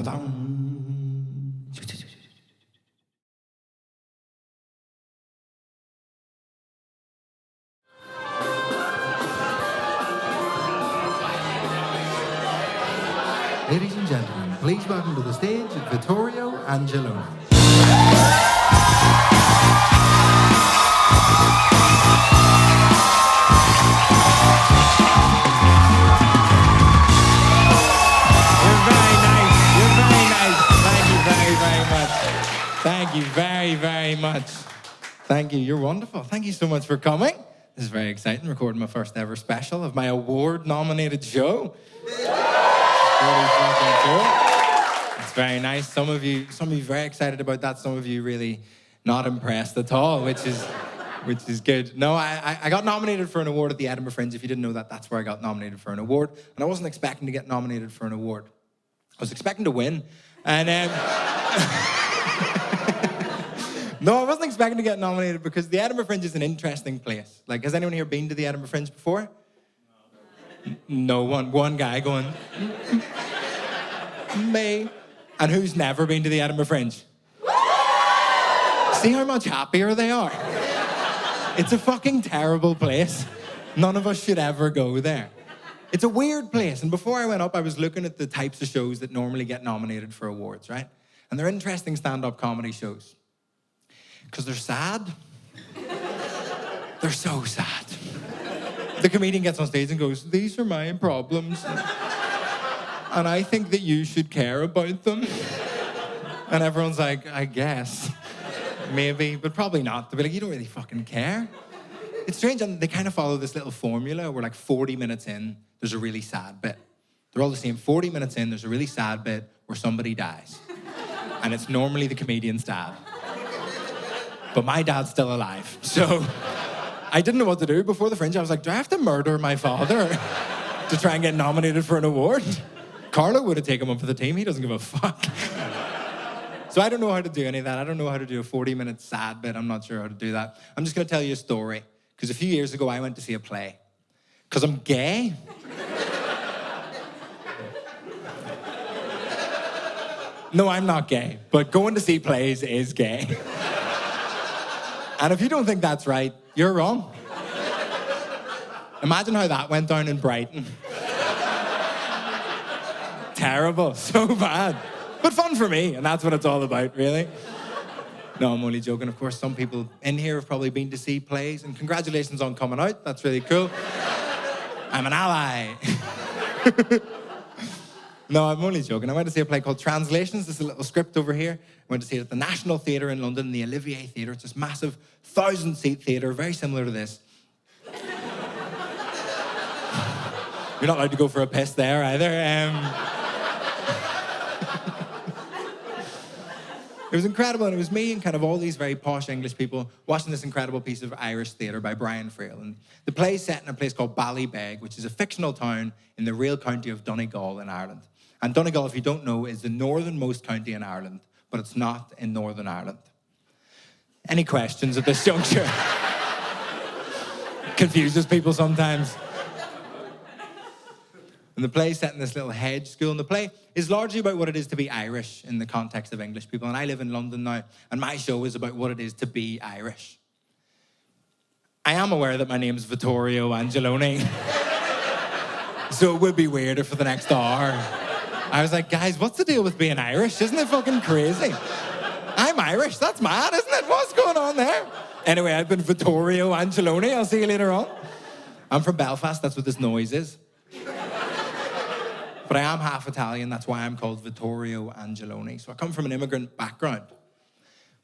Ladies and gentlemen, please welcome to the stage Vittorio Angelone. Thank you very, very much. Thank you. You're wonderful. Thank you so much for coming. This is very exciting, recording my first ever special of my award-nominated show. Really fucking cool. It's very nice. Some of you very excited about that. Some of you really not impressed at all, which is good. No, I got nominated for an award at the Edinburgh Fringe. If you didn't know that, that's where I got nominated for an award. And I wasn't expecting to get nominated for an award. I was expecting to win. And no, I wasn't expecting to get nominated because the Edinburgh Fringe is an interesting place. Like, has anyone here been to the Edinburgh Fringe before? No one. One guy going, me. And who's never been to the Edinburgh Fringe? See how much happier they are? It's a fucking terrible place. None of us should ever go there. It's a weird place. And before I went up, I was looking at the types of shows that normally get nominated for awards, right? And they're interesting stand-up comedy shows. Because they're sad. They're so sad. The comedian gets on stage and goes, these are my problems. And I think that you should care about them. And everyone's like, I guess. Maybe, but probably not. They'll be like, you don't really fucking care. It's strange, and they kind of follow this little formula where like 40 minutes in, there's a really sad bit. They're all the same. 40 minutes in, there's a really sad bit where somebody dies. And it's normally the comedian's dad. But my dad's still alive. So I didn't know what to do before the Fringe. I was like, do I have to murder my father to try and get nominated for an award? Carlo would have taken one for the team. He doesn't give a fuck. So I don't know how to do any of that. I don't know how to do a 40-minute sad bit. I'm not sure how to do that. I'm just going to tell you a story. Because a few years ago, I went to see a play. Because I'm gay. No, I'm not gay. But going to see plays is gay. And if you don't think that's right, you're wrong. Imagine how that went down in Brighton. Terrible, so bad. But fun for me, and that's what it's all about, really. No, I'm only joking. Of course, some people in here have probably been to see plays, and congratulations on coming out. That's really cool. I'm an ally. No, I'm only joking. I went to see a play called Translations. There's a little script over here. I went to see it at the National Theatre in London, the Olivier Theatre. It's this massive 1,000-seat theatre, very similar to this. You're not allowed to go for a piss there either. It was incredible, and it was me and kind of all these very posh English people watching this incredible piece of Irish theatre by Brian Frail. And the play's set in a place called Ballybeg, which is a fictional town in the real county of Donegal in Ireland. And Donegal, if you don't know, is the northernmost county in Ireland, but it's not in Northern Ireland. Any questions at this juncture? Confuses people sometimes. And the play's set in this little hedge school, and the play is largely about what it is to be Irish in the context of English people. And I live in London now, and my show is about what it is to be Irish. I am aware that my name's Vittorio Angelone. So it would be weird if for the next hour I was like, guys, what's the deal with being Irish? Isn't it fucking crazy? I'm Irish, that's mad, isn't it? What's going on there? Anyway, I've been Vittorio Angelone. I'll see you later on. I'm from Belfast, that's what this noise is. But I am half Italian, that's why I'm called Vittorio Angelone. So I come from an immigrant background.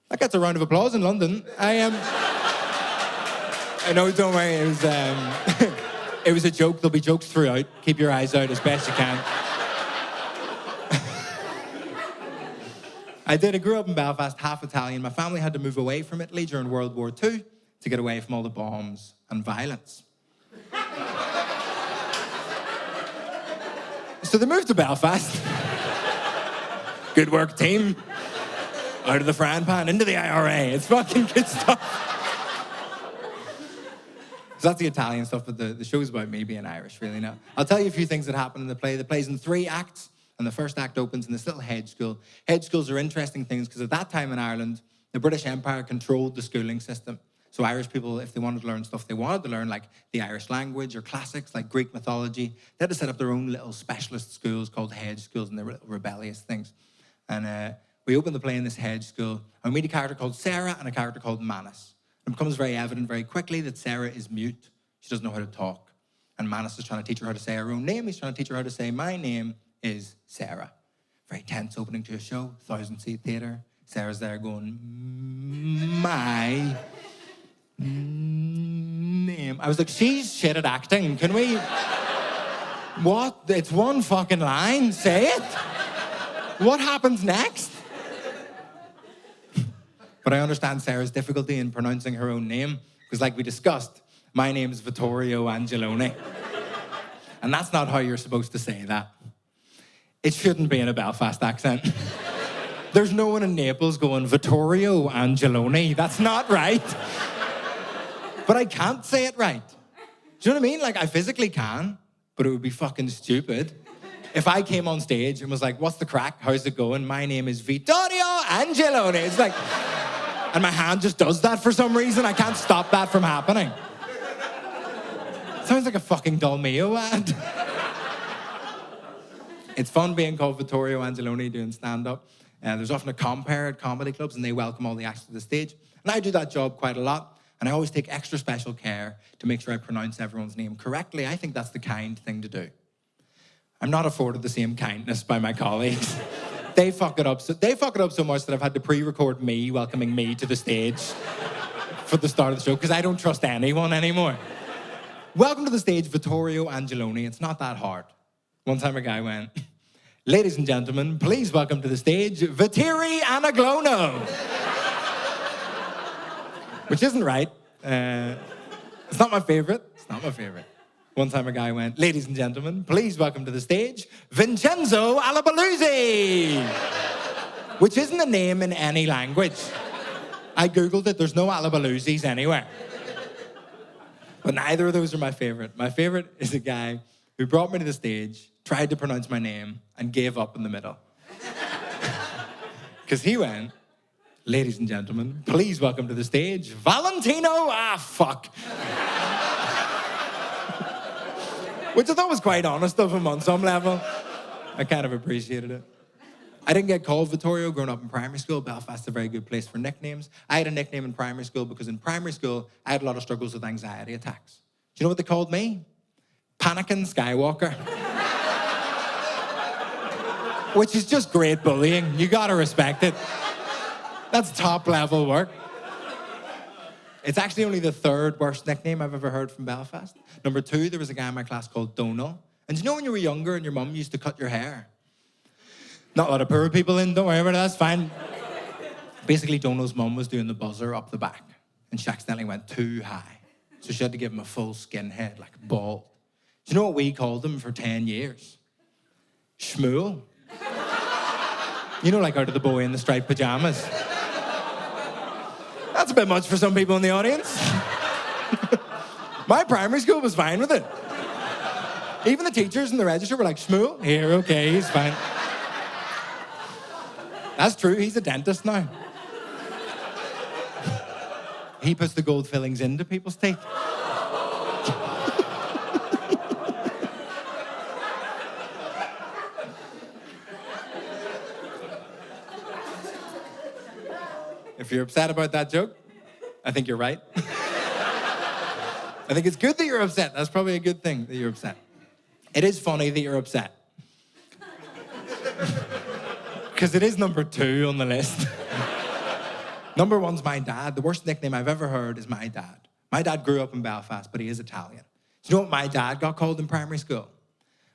That gets a round of applause in London. I know, don't worry, it was a joke. There'll be jokes throughout. Keep your eyes out as best you can. I grew up in Belfast, half Italian. My family had to move away from Italy during World War II to get away from all the bombs and violence. So they moved to Belfast. Good work, team. Out of the frying pan, into the IRA. It's fucking good stuff. So that's the Italian stuff, but the show's about me being Irish, really. Now, I'll tell you a few things that happen in the play. The play's in 3 acts. and the first act opens in this little hedge school. Hedge schools are interesting things because at that time in Ireland, the British Empire controlled the schooling system. So Irish people, if they wanted to learn stuff they wanted to learn, like the Irish language or classics like Greek mythology, they had to set up their own little specialist schools called hedge schools, and they were little rebellious things. And we open the play in this hedge school, and we meet a character called Sarah and a character called Manus. It becomes very evident very quickly that Sarah is mute. She doesn't know how to talk. And Manus is trying to teach her how to say her own name. He's trying to teach her how to say, my name is Sarah. Very tense opening to a show, 1,000-seat theatre. Sarah's there going, my name. I was like, she's shit at acting. Can we... What? It's one fucking line. Say it. What happens next? But I understand Sarah's difficulty in pronouncing her own name, because like we discussed, my name is Vittorio Angelone. And that's not how you're supposed to say that. It shouldn't be in a Belfast accent. There's no one in Naples going, Vittorio Angelone. That's not right. But I can't say it right. Do you know what I mean? Like, I physically can, but it would be fucking stupid if I came on stage and was like, what's the crack? How's it going? My name is Vittorio Angelone. It's like, and my hand just does that for some reason. I can't stop that from happening. Sounds like a fucking Dolmio ad. It's fun being called Vittorio Angelone doing stand-up. There's often a compere at comedy clubs, and they welcome all the acts to the stage. And I do that job quite a lot, and I always take extra special care to make sure I pronounce everyone's name correctly. I think that's the kind thing to do. I'm not afforded the same kindness by my colleagues. They fuck it up so much that I've had to pre-record me welcoming me to the stage for the start of the show, because I don't trust anyone anymore. Welcome to the stage, Vittorio Angelone. It's not that hard. One time a guy went, ladies and gentlemen, please welcome to the stage, Vittorio Angelone. Which isn't right. It's not my favorite. It's not my favorite. One time a guy went, ladies and gentlemen, please welcome to the stage, Vincenzo Alabaluzzi. Which isn't a name in any language. I Googled it, there's no Alabaluzzis anywhere. But neither of those are my favorite. My favorite is a guy who brought me to the stage, tried to pronounce my name, and gave up in the middle. Because he went, ladies and gentlemen, please welcome to the stage, Valentino, fuck. Which I thought was quite honest of him on some level. I kind of appreciated it. I didn't get called Vittorio growing up in primary school. Belfast's a very good place for nicknames. I had a nickname in primary school because in primary school, I had a lot of struggles with anxiety attacks. Do you know what they called me? Panicking Skywalker. Which is just great bullying. You gotta respect it. That's top level work. It's actually only the third worst nickname I've ever heard from Belfast. Number 2, there was a guy in my class called Donal. And do you know when you were younger and your mum used to cut your hair? Not a lot of poor people in, don't worry about it, that's fine. Basically, Donal's mum was doing the buzzer up the back, and she accidentally went too high. So she had to give him a full skinhead, like bald. Do you know what we called him for 10 years? Shmuel. You know, like out of the boy in the striped pajamas. That's a bit much for some people in the audience. My primary school was fine with it. Even the teachers in the register were like, Shmuel, here, okay, he's fine. That's true, he's a dentist now. He puts the gold fillings into people's teeth. If you're upset about that joke, I think you're right. I think it's good that you're upset. That's probably a good thing that you're upset. It is funny that you're upset. Because it is number 2 on the list. Number 1's my dad. The worst nickname I've ever heard is my dad. My dad grew up in Belfast, but he is Italian. Do you know what my dad got called in primary school?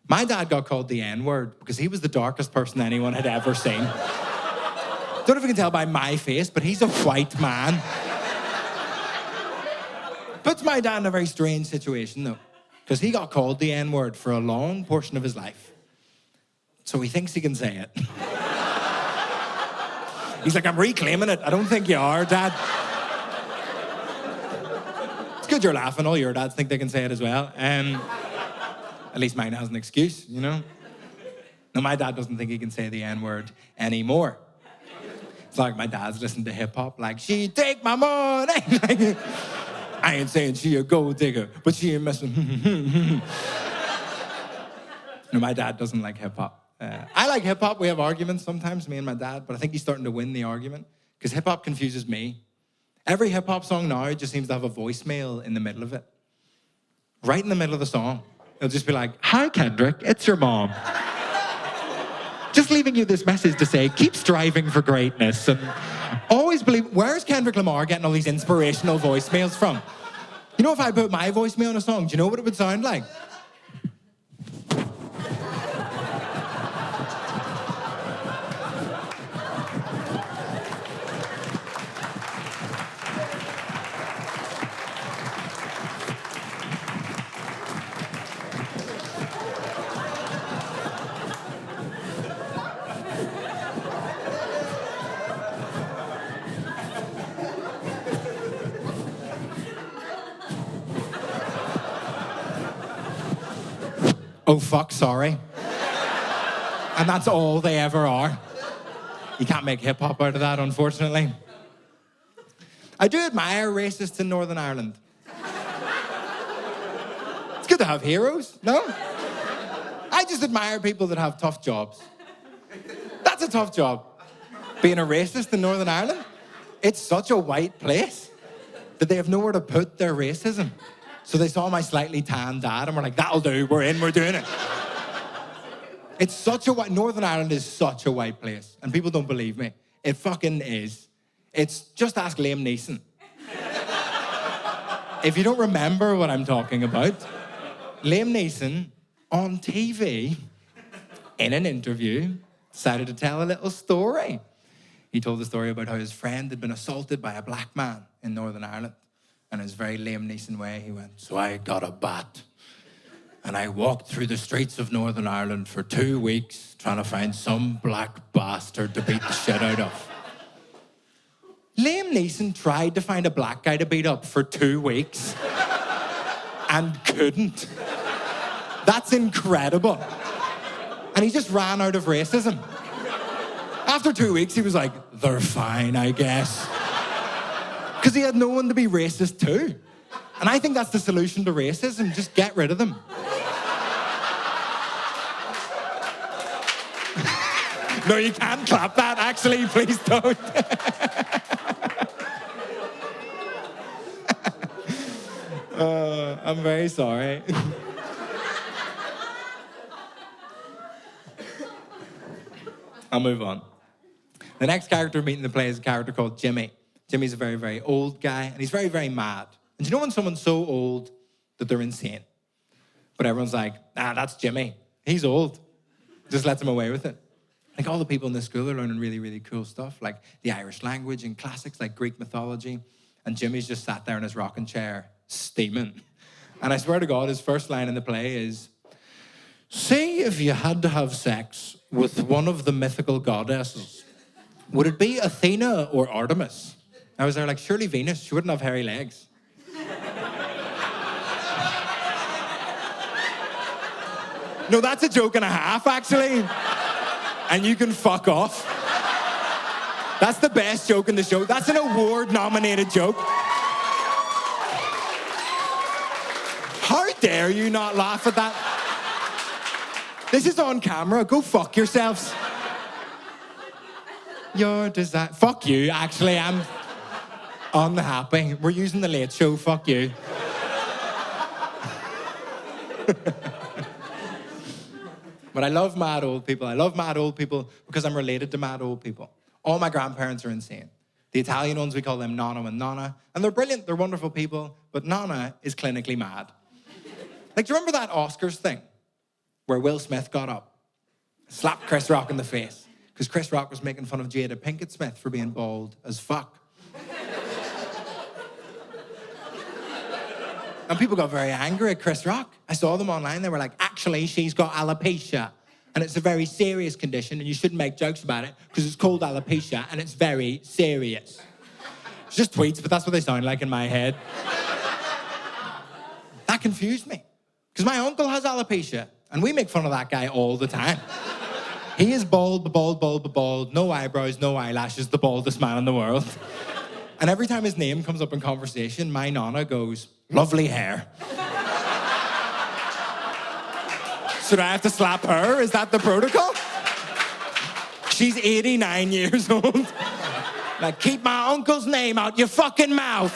My dad got called the N-word because he was the darkest person anyone had ever seen. Don't know if you can tell by my face, but he's a white man. Puts my dad in a very strange situation, though, because he got called the N-word for a long portion of his life. So he thinks he can say it. He's like, I'm reclaiming it. I don't think you are, Dad. It's good you're laughing. All your dads think they can say it as well. At least mine has an excuse, you know? Now, my dad doesn't think he can say the N-word anymore. It's like my dad's listening to hip-hop, like, she take my money. Like, I ain't saying she a gold digger, but she ain't messing. No, my dad doesn't like hip-hop. I like hip-hop. We have arguments sometimes, me and my dad, but I think he's starting to win the argument because hip-hop confuses me. Every hip-hop song now just seems to have a voicemail in the middle of it. Right in the middle of the song. It'll just be like, hi, Kendrick, it's your mom. Just leaving you this message to say, keep striving for greatness. And always believe, where's Kendrick Lamar getting all these inspirational voicemails from? You know, if I put my voicemail on a song, do you know what it would sound like? Oh, fuck, sorry. And that's all they ever are. You can't make hip-hop out of that, unfortunately. I do admire racists in Northern Ireland. It's good to have heroes, no? I just admire people that have tough jobs. That's a tough job. Being a racist in Northern Ireland, it's such a white place that they have nowhere to put their racism. So they saw my slightly tan dad and were like, that'll do, we're in, we're doing it. It's such a white, Northern Ireland is such a white place. And people don't believe me. It fucking is. It's, just ask Liam Neeson. If you don't remember what I'm talking about, Liam Neeson on TV, in an interview, decided to tell a little story. He told the story about how his friend had been assaulted by a black man in Northern Ireland. And in his very Liam Neeson way, he went, so I got a bat. And I walked through the streets of Northern Ireland for 2 weeks trying to find some black bastard to beat the shit out of. Liam Neeson tried to find a black guy to beat up for 2 weeks and couldn't. That's incredible. And he just ran out of racism. After 2 weeks, he was like, they're fine, I guess. Because he had no one to be racist to. And I think that's the solution to racism. Just get rid of them. No, you can't clap that, actually. Please don't. I'm very sorry. I'll move on. The next character meeting the play is a character called Jimmy. Jimmy's a very, very old guy, and he's very, very mad. And you know when someone's so old that they're insane? But everyone's like, that's Jimmy. He's old. Just lets him away with it. Like all the people in this school are learning really, really cool stuff, like the Irish language and classics like Greek mythology. And Jimmy's just sat there in his rocking chair, steaming. And I swear to God, his first line in the play is, say if you had to have sex with one of the mythical goddesses, would it be Athena or Artemis? I was there like, surely Venus, she wouldn't have hairy legs. No, that's a joke and a half, actually. And you can fuck off. That's the best joke in the show. That's an award-nominated joke. How dare you not laugh at that? This is on camera. Go fuck yourselves. Your design. Fuck you, actually. I'm unhappy. We're using the Late Show. Fuck you. But I love mad old people. I love mad old people because I'm related to mad old people. All my grandparents are insane. The Italian ones, we call them Nonno and Nonna. And they're brilliant. They're wonderful people. But Nonna is clinically mad. Like, do you remember that Oscars thing where Will Smith got up, slapped Chris Rock in the face because Chris Rock was making fun of Jada Pinkett Smith for being bald as fuck? And people got very angry at Chris Rock. I saw them online. They were like, actually, she's got alopecia. And it's a very serious condition, and you shouldn't make jokes about it because it's called alopecia, and it's very serious. It's just tweets, but that's what they sound like in my head. That confused me. Because my uncle has alopecia, and we make fun of that guy all the time. He is bald, bald, no eyebrows, no eyelashes, the baldest man in the world. And every time his name comes up in conversation, my nana goes, lovely hair. Should I have to slap her? Is that the protocol? She's 89 years old. Like, keep my uncle's name out your fucking mouth.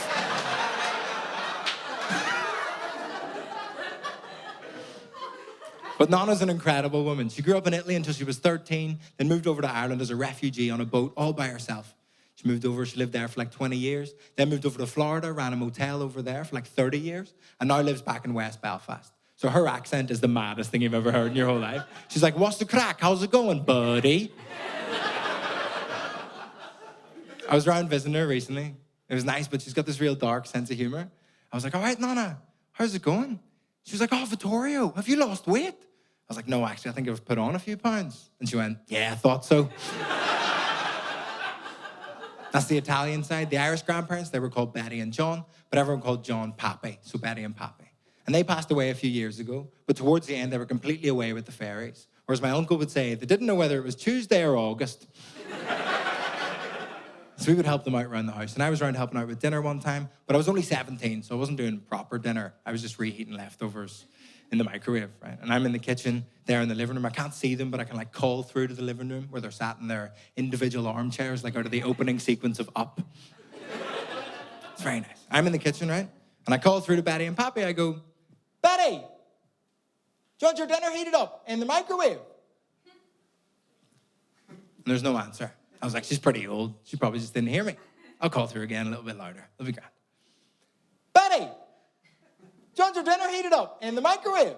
But Nana's an incredible woman. She grew up in Italy until she was 13, then moved over to Ireland as a refugee on a boat all by herself. She moved over, she lived there for like 20 years, then moved over to Florida, ran a motel over there for like 30 years, and now lives back in West Belfast. So her accent is the maddest thing you've ever heard in your whole life. She's like, what's the crack? How's it going, buddy? I was around visiting her recently. It was nice, but she's got this real dark sense of humor. I was like, all right, Nana, how's it going? She was like, oh, Vittorio, have you lost weight? I was like, no, actually, I think I've put on a few pounds. And she went, yeah, I thought so. That's the Italian side. The Irish grandparents, they were called Betty and John, but everyone called John Pappy, so Betty and Pappy. And they passed away a few years ago, but towards the end, they were completely away with the fairies. Or as my uncle would say, they didn't know whether it was Tuesday or August. So we would help them out around the house. And I was around helping out with dinner one time, but I was only 17, so I wasn't doing proper dinner. I was just reheating leftovers in the microwave, right? And I'm in the kitchen, there in the living room. I can't see them, but I can like call through to the living room where they're sat in their individual armchairs, like out of the opening sequence of Up. It's very nice. I'm in the kitchen, right? And I call through to Betty and Pappy. I go, Betty, do you want your dinner heated up in the microwave? And there's no answer. I was like, she's pretty old. She probably just didn't hear me. I'll call through again a little bit louder. It'll be grand. Betty, do you want your dinner heated up in the microwave?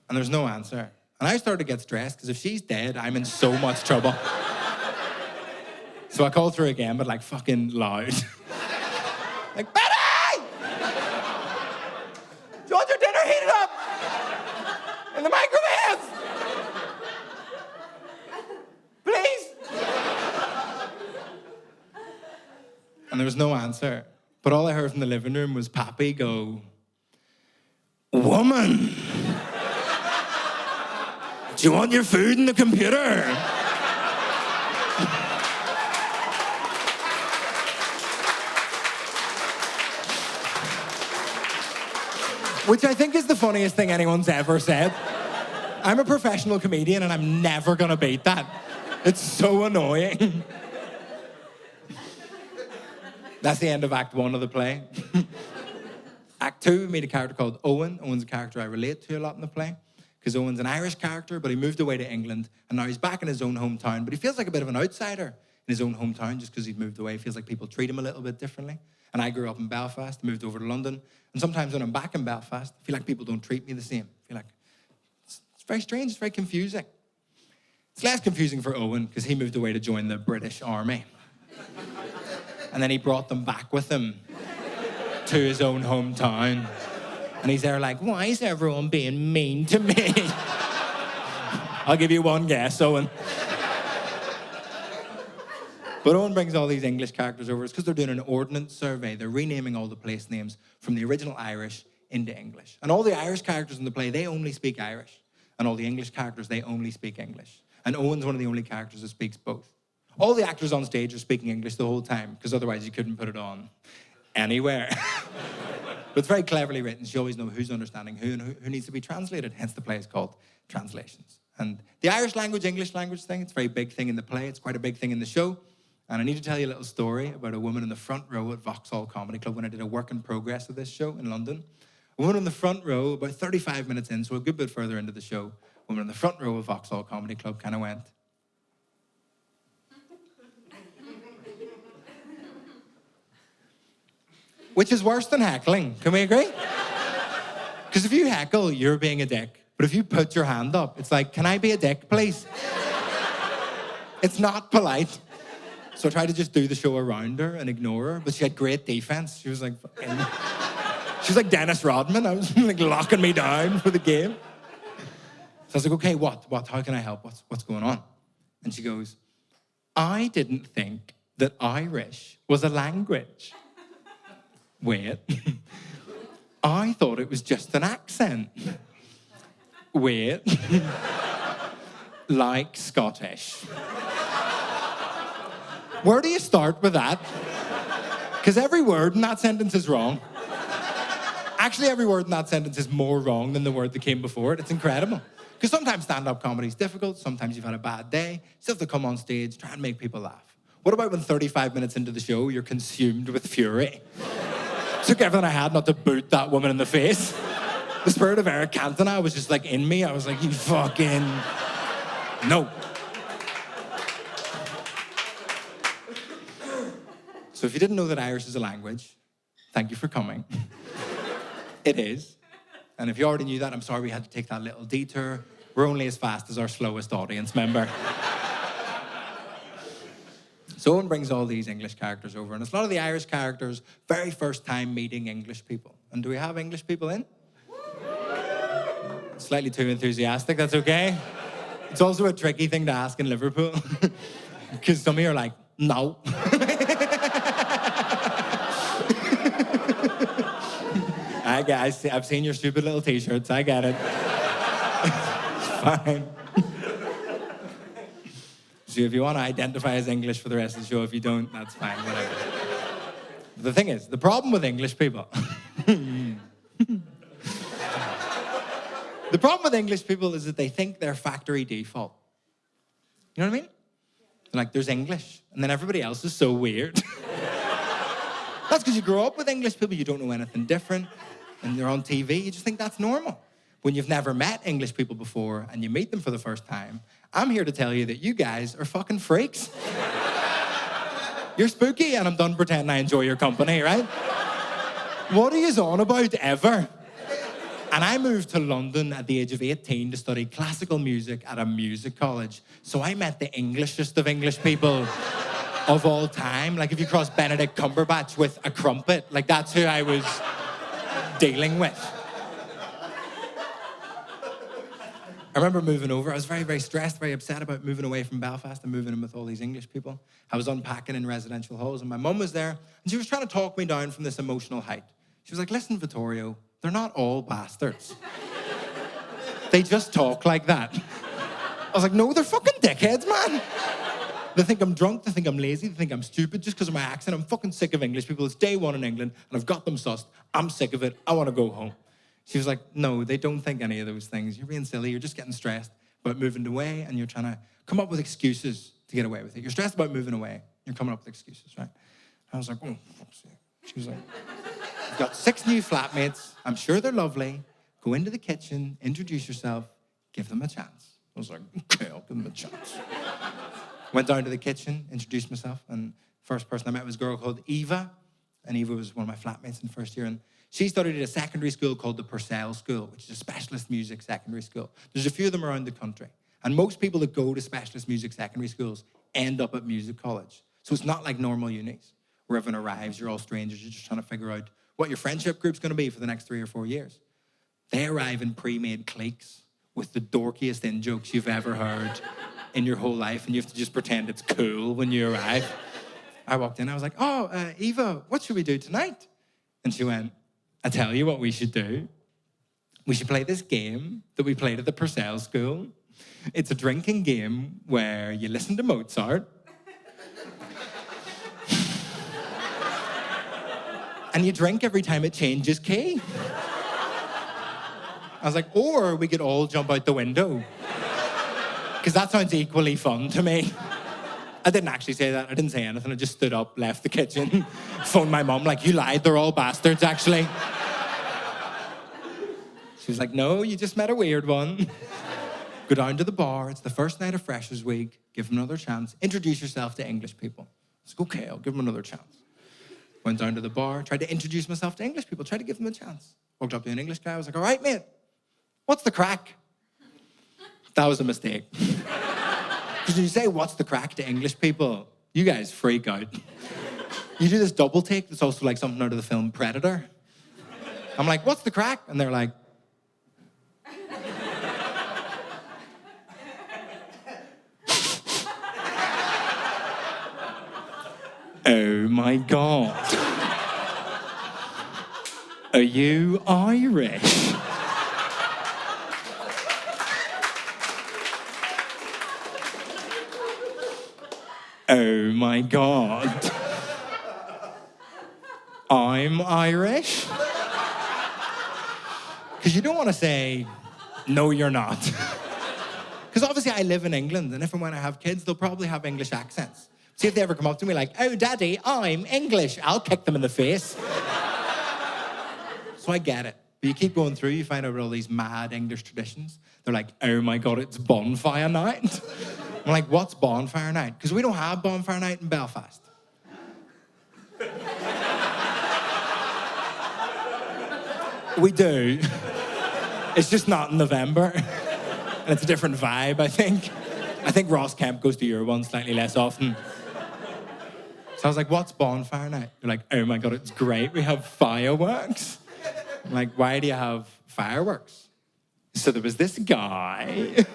And there's no answer. And I started to get stressed because if she's dead, I'm in so much trouble. So I called through again, but like fucking loud. Like, Betty! Do you want your dinner heated up in the microwave? Please? And there was no answer. But all I heard from the living room was Pappy go, woman, do you want your food in the computer? Which I think is the funniest thing anyone's ever said. I'm a professional comedian and I'm never gonna beat that. It's so annoying. That's the end of Act 1 of the play. Act 2, we meet a character called Owen. Owen's a character I relate to a lot in the play, because Owen's an Irish character, but he moved away to England, and now he's back in his own hometown, but he feels like a bit of an outsider in his own hometown just because he's moved away. He feels like people treat him a little bit differently. And I grew up in Belfast, moved over to London, and sometimes when I'm back in Belfast, I feel like people don't treat me the same. I feel like it's very strange, it's very confusing. It's less confusing for Owen, because he moved away to join the British Army. And then he brought them back with him to his own hometown. And he's there like, why is everyone being mean to me? I'll give you one guess, Owen. But Owen brings all these English characters over. It's because they're doing an ordnance survey. They're renaming all the place names from the original Irish into English. And all the Irish characters in the play, they only speak Irish. And all the English characters, they only speak English. And Owen's one of the only characters that speaks both. All the actors on stage are speaking English the whole time, because otherwise you couldn't put it on anywhere. But it's very cleverly written, so you always know who's understanding who and who needs to be translated. Hence the play is called Translations. And the Irish language, English language thing, it's a very big thing in the play. It's quite a big thing in the show. And I need to tell you a little story about a woman in the front row at Vauxhall Comedy Club when I did a work in progress of this show in London. A woman in the front row, about 35 minutes in, so a good bit further into the show, a woman in the front row of Vauxhall Comedy Club kind of went, which is worse than heckling, can we agree? Because if you heckle, you're being a dick. But if you put your hand up, it's like, can I be a dick, please? It's not polite. So I tried to just do the show around her and ignore her, but she had great defense. She was like, she was like Dennis Rodman. I was like locking me down for the game. So I was like, okay, what? How can I help? What's going on? And she goes, I didn't think that Irish was a language. Wait. I thought it was just an accent. Wait. Like Scottish. Where do you start with that? Because every word in that sentence is wrong. Actually, every word in that sentence is more wrong than the word that came before it. It's incredible. Because sometimes stand-up comedy is difficult. Sometimes you've had a bad day. You still have to come on stage, try and make people laugh. What about when 35 minutes into the show, you're consumed with fury? Took everything I had not to boot that woman in the face. The spirit of Eric Cantona was just like in me. I was like, you fucking... No. So if you didn't know that Irish is a language, thank you for coming. It is. And if you already knew that, I'm sorry we had to take that little detour. We're only as fast as our slowest audience member. So Owen brings all these English characters over, and it's a lot of the Irish characters' very first time meeting English people. And do we have English people in? Slightly too enthusiastic, that's okay. It's also a tricky thing to ask in Liverpool, because some of you are like, no. I've seen your stupid little t-shirts, I get it. It's fine. So if you want to identify as English for the rest of the show, if you don't, that's fine, whatever. The thing is, the problem with English people... The problem with English people is that they think they're factory default. You know what I mean? Like, there's English, and then everybody else is so weird. That's because you grow up with English people, you don't know anything different, and they're on TV, you just think that's normal. When you've never met English people before, and you meet them for the first time, I'm here to tell you that you guys are fucking freaks. You're spooky, and I'm done pretending I enjoy your company, right? What are you on about, ever? And I moved to London at the age of 18 to study classical music at a music college. So I met the Englishest of English people of all time. Like, if you cross Benedict Cumberbatch with a crumpet, like, that's who I was dealing with. I remember moving over. I was very, very stressed, very upset about moving away from Belfast and moving in with all these English people. I was unpacking in residential halls, and my mum was there, and she was trying to talk me down from this emotional height. She was like, listen, Vittorio, they're not all bastards. They just talk like that. I was like, no, they're fucking dickheads, man. They think I'm drunk, they think I'm lazy, they think I'm stupid just because of my accent. I'm fucking sick of English people. It's day one in England, and I've got them sussed. I'm sick of it. I want to go home. She was like, no, they don't think any of those things. You're being silly. You're just getting stressed about moving away, and you're trying to come up with excuses to get away with it. You're stressed about moving away. You're coming up with excuses, right? I was like, oh, fuck's sake. She was like, you've got 6 new flatmates. I'm sure they're lovely. Go into the kitchen, introduce yourself, give them a chance. I was like, okay, I'll give them a chance. Went down to the kitchen, introduced myself, and first person I met was a girl called Eva, and Eva was one of my flatmates in first year, and she studied at a secondary school called the Purcell School, which is a specialist music secondary school. There's a few of them around the country, and most people that go to specialist music secondary schools end up at music college. So it's not like normal unis, where everyone arrives, you're all strangers, you're just trying to figure out what your friendship group's going to be for the next 3 or 4 years. They arrive in pre-made cliques with the dorkiest in-jokes you've ever heard in your whole life, and you have to just pretend it's cool when you arrive. I walked in, I was like, oh, Eva, what should we do tonight? And she went, I tell you what we should do. We should play this game that we played at the Purcell School. It's a drinking game where you listen to Mozart, and you drink every time it changes key. I was like, or we could all jump out the window. Because that sounds equally fun to me. I didn't actually say that. I didn't say anything. I just stood up, left the kitchen, phoned my mum, like, you lied, they're all bastards, actually. She was like, no, you just met a weird one. Go down to the bar. It's the first night of Freshers Week. Give them another chance. Introduce yourself to English people. I was like, okay, I'll give them another chance. Went down to the bar, tried to introduce myself to English people, tried to give them a chance. Walked up to an English guy. I was like, all right, mate, what's the crack? That was a mistake. Because when you say, what's the crack to English people, you guys freak out. You do this double take that's also like something out of the film Predator. I'm like, what's the crack? And they're like, oh my God. Are you Irish? Oh my God. I'm Irish? Because you don't want to say, no, you're not. Because obviously I live in England, and if and when I have kids, they'll probably have English accents. See if they ever come up to me like, oh, Daddy, I'm English. I'll kick them in the face. So I get it. But you keep going through, you find out all these mad English traditions. They're like, oh my God, it's bonfire night. I'm like, what's bonfire night? Because we don't have bonfire night in Belfast. We do. It's just not in November. And it's a different vibe, I think. I think Ross Kemp goes to your one slightly less often. So I was like, what's bonfire night? They're like, oh my God, it's great. We have fireworks. I'm like, why do you have fireworks? So there was this guy,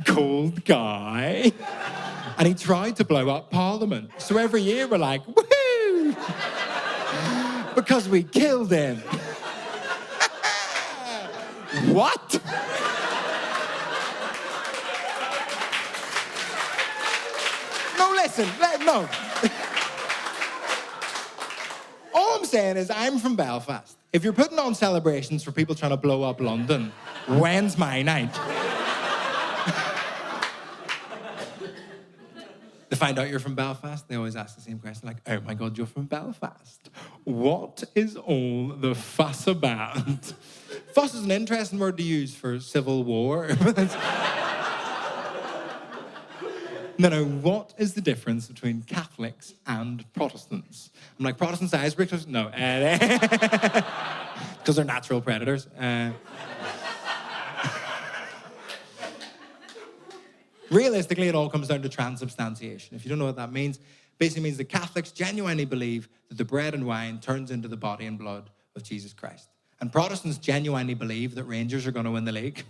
cold guy, and he tried to blow up Parliament. So every year we're like, woohoo! Because we killed him. What? No, listen, no. All I'm saying is I'm from Belfast. If you're putting on celebrations for people trying to blow up London, when's my night? They find out you're from Belfast, they always ask the same question, like, oh my God, you're from Belfast. What is all the fuss about? Fuss is an interesting word to use for civil war. No, what is the difference between Catholics and Protestants? I'm like, Protestants, icebreakers? No. Because they're natural predators. Realistically, it all comes down to transubstantiation. If you don't know what that means, basically means that Catholics genuinely believe that the bread and wine turns into the body and blood of Jesus Christ. And Protestants genuinely believe that Rangers are going to win the league.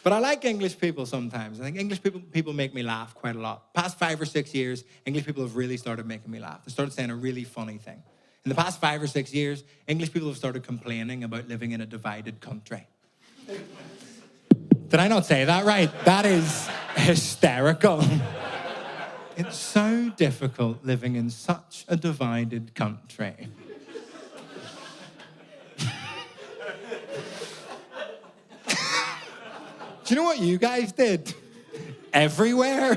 But I like English people sometimes. I think English people make me laugh quite a lot. Past 5 or 6 years, English people have really started making me laugh. They started saying a really funny thing. In the past 5 or 6 years, English people have started complaining about living in a divided country. Did I not say that right? That is hysterical. It's so difficult living in such a divided country. Do you know what you guys did? Everywhere?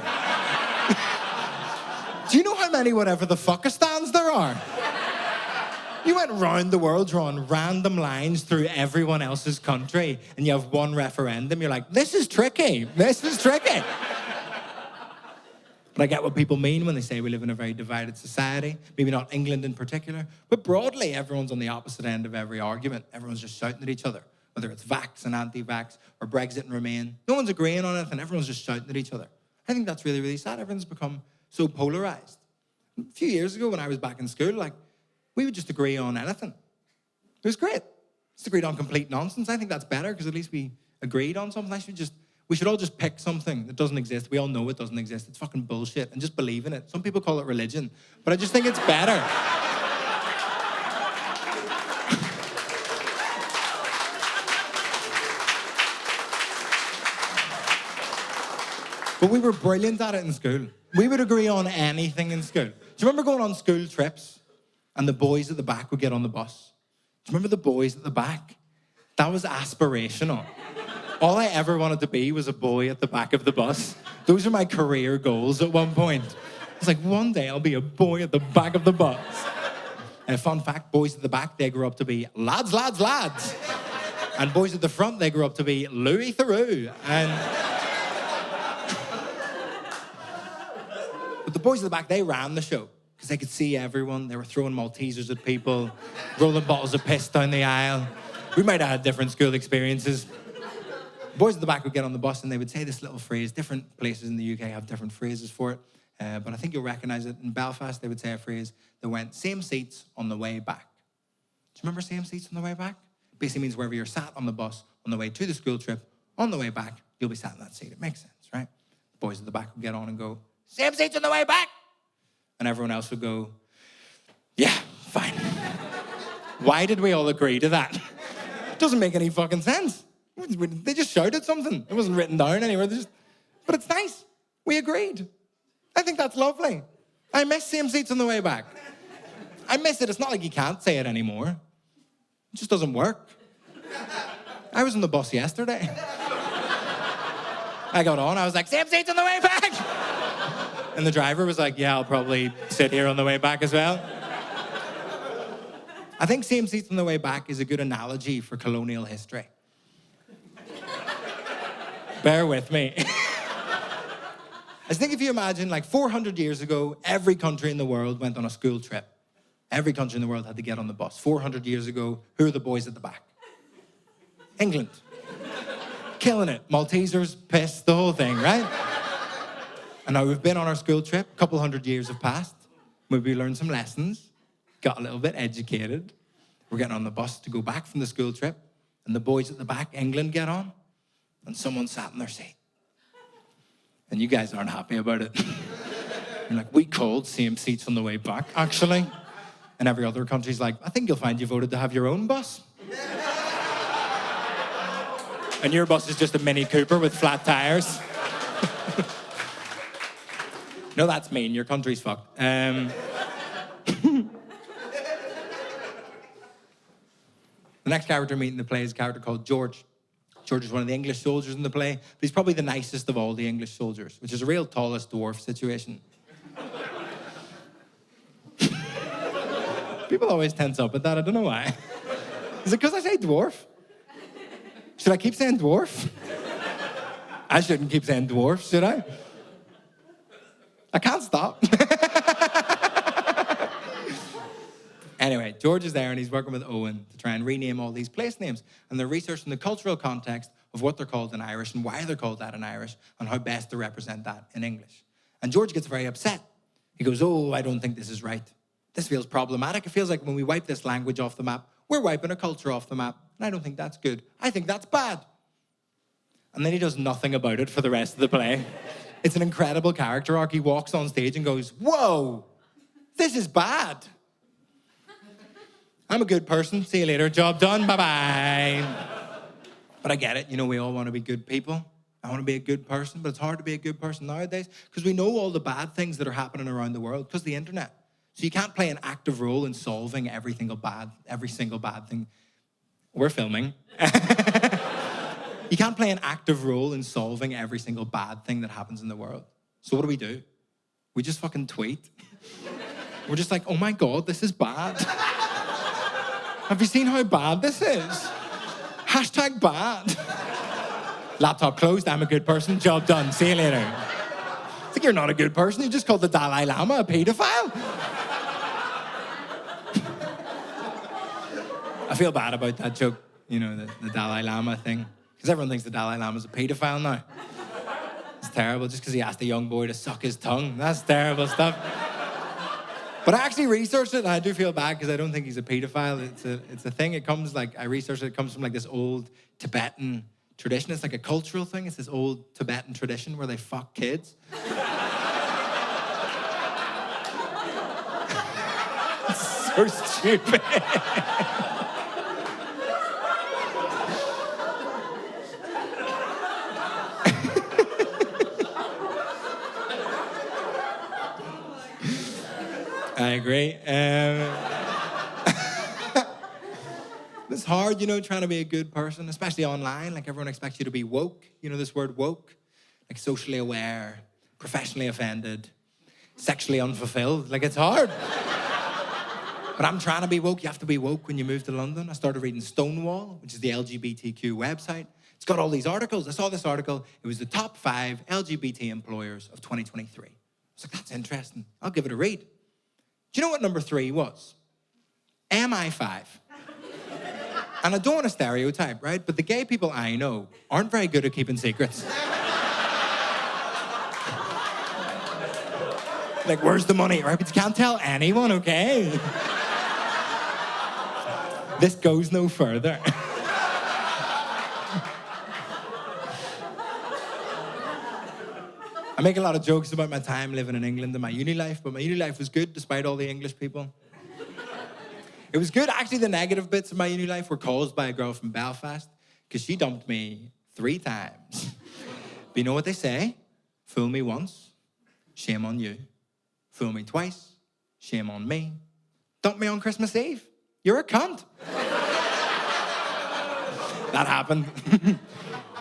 Do you know how many whatever the fuckistans there are? You went round the world drawing random lines through everyone else's country, and you have one referendum. You're like, this is tricky. This is tricky. But I get what people mean when they say we live in a very divided society. Maybe not England in particular, but broadly, everyone's on the opposite end of every argument. Everyone's just shouting at each other. Whether it's vax and anti-vax or Brexit and Remain. No one's agreeing on anything. Everyone's just shouting at each other. I think that's really, really sad. Everyone's become so polarized. A few years ago when I was back in school, like, we would just agree on anything. It was great. Just agreed on complete nonsense. I think that's better because at least we agreed on something. We should all just pick something that doesn't exist. We all know it doesn't exist. It's fucking bullshit and just believe in it. Some people call it religion, but I just think it's better. But we were brilliant at it in school. We would agree on anything in school. Do you remember going on school trips and the boys at the back would get on the bus? Do you remember the boys at the back? That was aspirational. All I ever wanted to be was a boy at the back of the bus. Those are my career goals at one point. It's like, one day I'll be a boy at the back of the bus. And fun fact, boys at the back, they grew up to be lads, lads, lads. And boys at the front, they grew up to be Louis Theroux. But the boys at the back, they ran the show because they could see everyone. They were throwing Maltesers at people, rolling bottles of piss down the aisle. We might have had different school experiences. Boys at the back would get on the bus and they would say this little phrase. Different places in the UK have different phrases for it. But I think you'll recognize it. In Belfast, they would say a phrase that went, same seats on the way back. Do you remember same seats on the way back? Basically means wherever you're sat on the bus on the way to the school trip, on the way back, you'll be sat in that seat. It makes sense, right? Boys at the back would get on and go, same seats on the way back. And everyone else would go, yeah, fine. Why did we all agree to that? It doesn't make any fucking sense. They just shouted something. It wasn't written down anywhere. But it's nice. We agreed. I think that's lovely. I miss same seats on the way back. I miss it. It's not like you can't say it anymore. It just doesn't work. I was on the bus yesterday. I got on. I was like, same seats on the way back. And the driver was like, yeah, I'll probably sit here on the way back as well. I think same seats on the way back is a good analogy for colonial history. Bear with me. I think if you imagine, like 400 years ago, every country in the world went on a school trip. Every country in the world had to get on the bus. 400 years ago, who are the boys at the back? England. Killing it. Maltesers, pissed, the whole thing, right? And now we've been on our school trip. A couple hundred years have passed. Maybe we learned some lessons. Got a little bit educated. We're getting on the bus to go back from the school trip. And the boys at the back, England, get on. And someone sat in their seat. And you guys aren't happy about it. You're like, we called same seats on the way back, actually. And every other country's like, I think you'll find you voted to have your own bus. And your bus is just a Mini Cooper with flat tires. No, that's mean. Your country's fucked. The next character we meet in the play is a character called George. George is one of the English soldiers in the play, but he's probably the nicest of all the English soldiers, which is a real tallest dwarf situation. People always tense up at that. I don't know why. Is it because I say dwarf? Should I keep saying dwarf? I shouldn't keep saying dwarf, should I? I can't stop. Anyway, George is there and he's working with Owen to try and rename all these place names. And they're researching the cultural context of what they're called in Irish and why they're called that in Irish and how best to represent that in English. And George gets very upset. He goes, oh, I don't think this is right. This feels problematic. It feels like when we wipe this language off the map, we're wiping a culture off the map. And I don't think that's good. I think that's bad. And then he does nothing about it for the rest of the play. It's an incredible character arc. He walks on stage and goes, whoa, this is bad. I'm a good person. See you later. Job done. Bye-bye. But I get it. You know, we all want to be good people. I want to be a good person, but it's hard to be a good person nowadays because we know all the bad things that are happening around the world because of the internet. So you can't play an active role in solving every single bad thing. We're filming. You can't play an active role in solving every single bad thing that happens in the world. So what do? We just fucking tweet. We're just like, oh my God, this is bad. Have you seen how bad this is? Hashtag bad. Laptop closed, I'm a good person, job done, see you later. It's like you're not a good person, you just called the Dalai Lama a pedophile. I feel bad about that joke, you know, the Dalai Lama thing. Because everyone thinks the Dalai Lama's a pedophile now. It's terrible, just because he asked a young boy to suck his tongue. That's terrible stuff. But I actually researched it, and I do feel bad because I don't think he's a pedophile. It's a thing. I researched it. It comes from like this old Tibetan tradition. It's like a cultural thing. It's this old Tibetan tradition where they fuck kids. It's so stupid. I agree. It's hard, you know, trying to be a good person, especially online. Like, everyone expects you to be woke. You know this word woke? Like, socially aware, professionally offended, sexually unfulfilled. Like, it's hard. But I'm trying to be woke. You have to be woke when you move to London. I started reading Stonewall, which is the LGBTQ website. It's got all these articles. I saw this article. It was the top 5 LGBT employers of 2023. I was like, that's interesting. I'll give it a read. Do you know what number 3 was? MI5. And I don't want to stereotype, right? But the gay people I know aren't very good at keeping secrets. Like, where's the money, right? But you can't tell anyone, okay? This goes no further. I make a lot of jokes about my time living in England and my uni life, but my uni life was good despite all the English people. It was good. Actually, the negative bits of my uni life were caused by a girl from Belfast because she dumped me 3 times. But you know what they say? Fool me once, shame on you. Fool me twice, shame on me. Dump me on Christmas Eve. You're a cunt. That happened.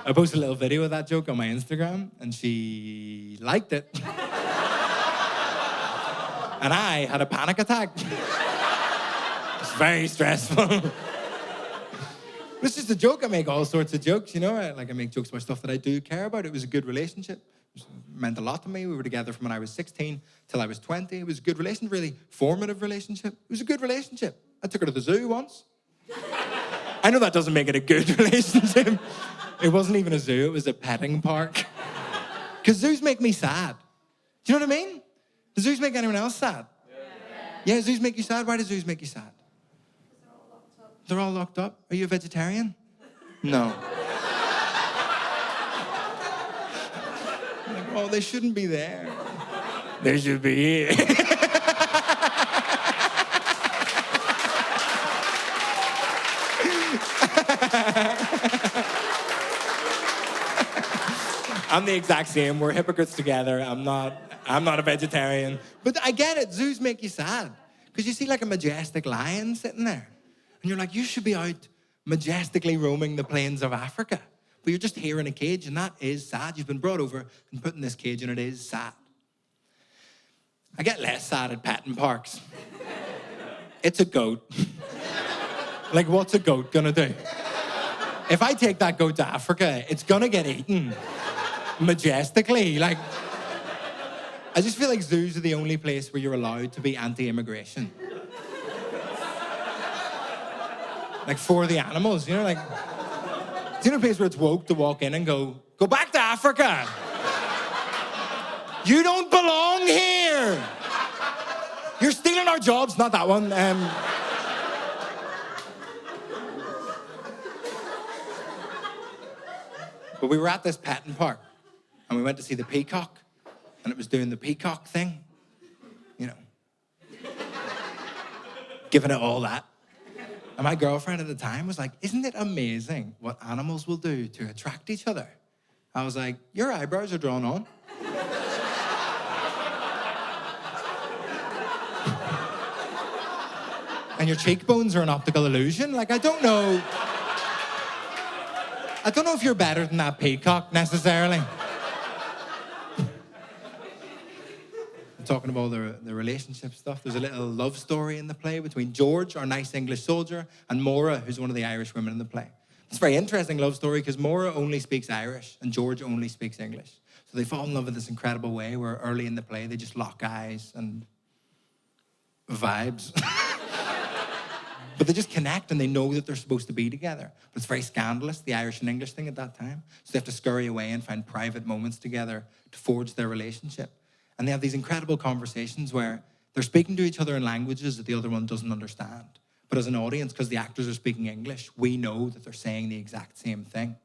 I posted a little video of that joke on my Instagram, and she liked it. And I had a panic attack. It's very stressful. It's just a joke. I make all sorts of jokes, you know? I make jokes about stuff that I do care about. It was a good relationship. It meant a lot to me. We were together from when I was 16 till I was 20. It was a good relationship, really formative relationship. It was a good relationship. I took her to the zoo once. I know that doesn't make it a good relationship. It wasn't even a zoo, it was a petting park. Because zoos make me sad. Do you know what I mean? Do zoos make anyone else sad? Yeah, zoos make you sad? Why do zoos make you sad? They're all locked up. Are you a vegetarian? No. Like, oh, they shouldn't be there. They should be here. I'm the exact same. We're hypocrites together. I'm not a vegetarian. But I get it. Zoos make you sad. Because you see like a majestic lion sitting there. And you're like, you should be out majestically roaming the plains of Africa. But you're just here in a cage, and that is sad. You've been brought over and put in this cage, and it is sad. I get less sad at petting parks. It's a goat. Like, what's a goat gonna do? If I take that goat to Africa, it's gonna get eaten majestically. Like, I just feel like zoos are the only place where you're allowed to be anti-immigration. Like, for the animals, you know, like, it's the only place where it's woke to walk in and go back to Africa. You don't belong here. You're stealing our jobs, not that one. But we were at this petting park, and we went to see the peacock, and it was doing the peacock thing, you know, giving it all that. And my girlfriend at the time was like, isn't it amazing what animals will do to attract each other? I was like, your eyebrows are drawn on. And your cheekbones are an optical illusion. Like, I don't know if you're better than that peacock, necessarily. Talking about the relationship stuff, there's a little love story in the play between George, our nice English soldier, and Maura, who's one of the Irish women in the play. It's a very interesting love story because Maura only speaks Irish and George only speaks English. So they fall in love in this incredible way where early in the play they just lock eyes and vibes. But they just connect and they know that they're supposed to be together. But it's very scandalous, the Irish and English thing at that time. So they have to scurry away and find private moments together to forge their relationship. And they have these incredible conversations where they're speaking to each other in languages that the other one doesn't understand. But as an audience, because the actors are speaking English, we know that they're saying the exact same thing.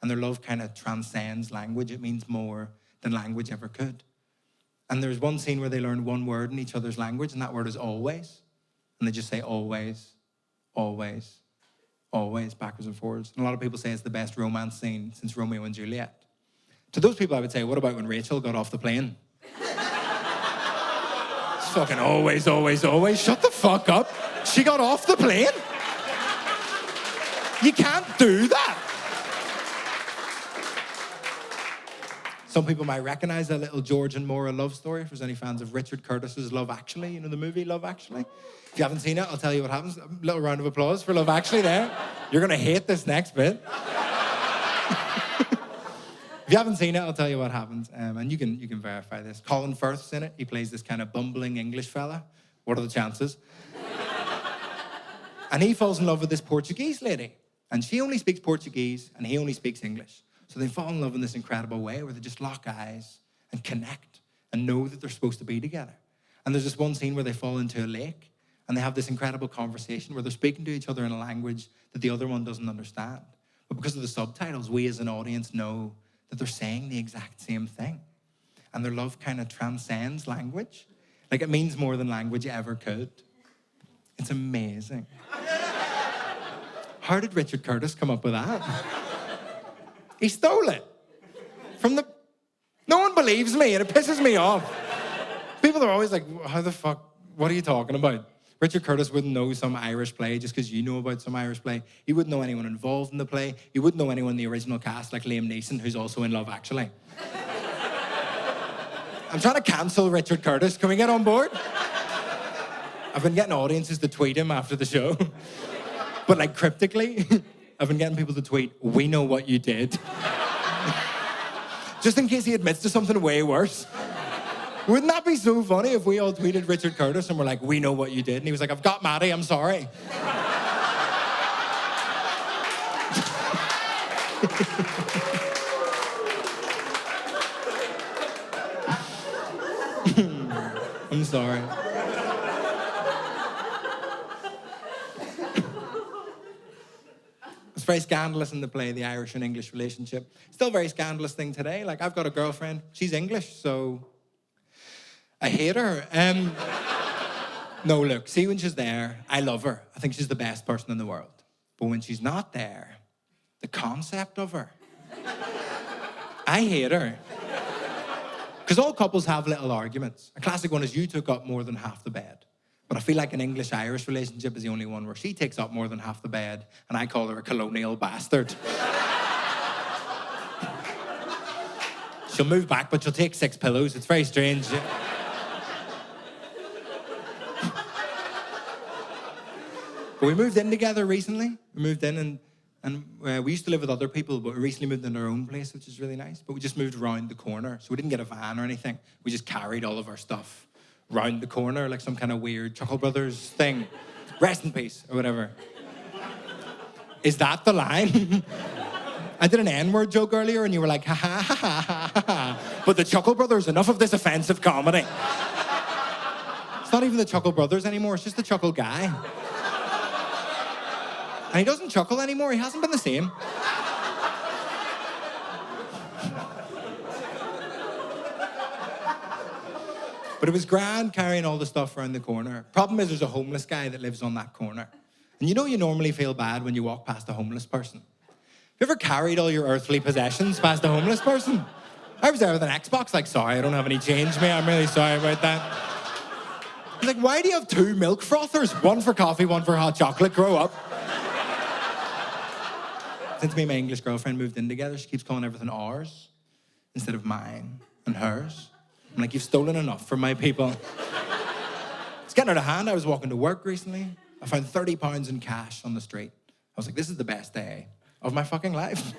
And their love kind of transcends language. It means more than language ever could. And there's one scene where they learn one word in each other's language, and that word is always. And they just say always, always, always, backwards and forwards. And a lot of people say it's the best romance scene since Romeo and Juliet. To those people, I would say, what about when Rachel got off the plane? Fucking always, always, always. Shut the fuck up. She got off the plane? You can't do that. Some people might recognize that little George and Maura love story. If there's any fans of Richard Curtis's Love Actually, you know the movie Love Actually? If you haven't seen it, I'll tell you what happens. A little round of applause for Love Actually there. You're gonna hate this next bit. If you haven't seen it, I'll tell you what happens. And you can verify this. Colin Firth's in it. He plays this kind of bumbling English fella. What are the chances? And he falls in love with this Portuguese lady. And she only speaks Portuguese, and he only speaks English. So they fall in love in this incredible way where they just lock eyes and connect and know that they're supposed to be together. And there's this one scene where they fall into a lake, and they have this incredible conversation where they're speaking to each other in a language that the other one doesn't understand. But because of the subtitles, we as an audience know that they're saying the exact same thing. and their love kind of transcends language. Like, it means more than language ever could. It's amazing. How did Richard Curtis come up with that? He stole it from the... No one believes me, and it pisses me off. People are always like, how the fuck, what are you talking about? Richard Curtis wouldn't know some Irish play just because you know about some Irish play. He wouldn't know anyone involved in the play. He wouldn't know anyone in the original cast, like Liam Neeson, who's also in Love Actually. I'm trying to cancel Richard Curtis. Can we get on board? I've been getting audiences to tweet him after the show. But like cryptically, I've been getting people to tweet, "We know what you did." Just in case he admits to something way worse. Wouldn't that be so funny if we all tweeted Richard Curtis and we're like, "We know what you did." And he was like, "I've got Maddie, I'm sorry." I'm sorry. It's very scandalous in the play, the Irish and English relationship. Still a very scandalous thing today. Like, I've got a girlfriend. She's English, so I hate her. No, look, see, when she's there, I love her. I think she's the best person in the world. But when she's not there, the concept of her, I hate her. Because all couples have little arguments. A classic one is you took up more than half the bed. But I feel like an English-Irish relationship is the only one where she takes up more than half the bed, and I call her a colonial bastard. She'll move back, but she'll take 6 pillows. It's very strange. But we moved in together recently. We moved in and we used to live with other people, but we recently moved in our own place, which is really nice. But we just moved around the corner. So we didn't get a van or anything. We just carried all of our stuff round the corner like some kind of weird Chuckle Brothers thing. Rest in peace, or whatever. Is that the line? I did an N-word joke earlier and you were like, ha ha ha ha ha ha. But the Chuckle Brothers, enough of this offensive comedy. It's not even the Chuckle Brothers anymore, it's just the Chuckle guy. And he doesn't chuckle anymore, he hasn't been the same. But it was grand carrying all the stuff around the corner. Problem is there's a homeless guy that lives on that corner. And you know you normally feel bad when you walk past a homeless person. Have you ever carried all your earthly possessions past a homeless person? I was there with an Xbox, like, sorry, I don't have any change, mate. I'm really sorry about that. He's like, why do you have 2 milk frothers? One for coffee, one for hot chocolate. Grow up. Since me and my English girlfriend moved in together, she keeps calling everything ours instead of mine and hers. I'm like, you've stolen enough from my people. It's getting out of hand. I was walking to work recently. I found £30 in cash on the street. I was like, this is the best day of my fucking life.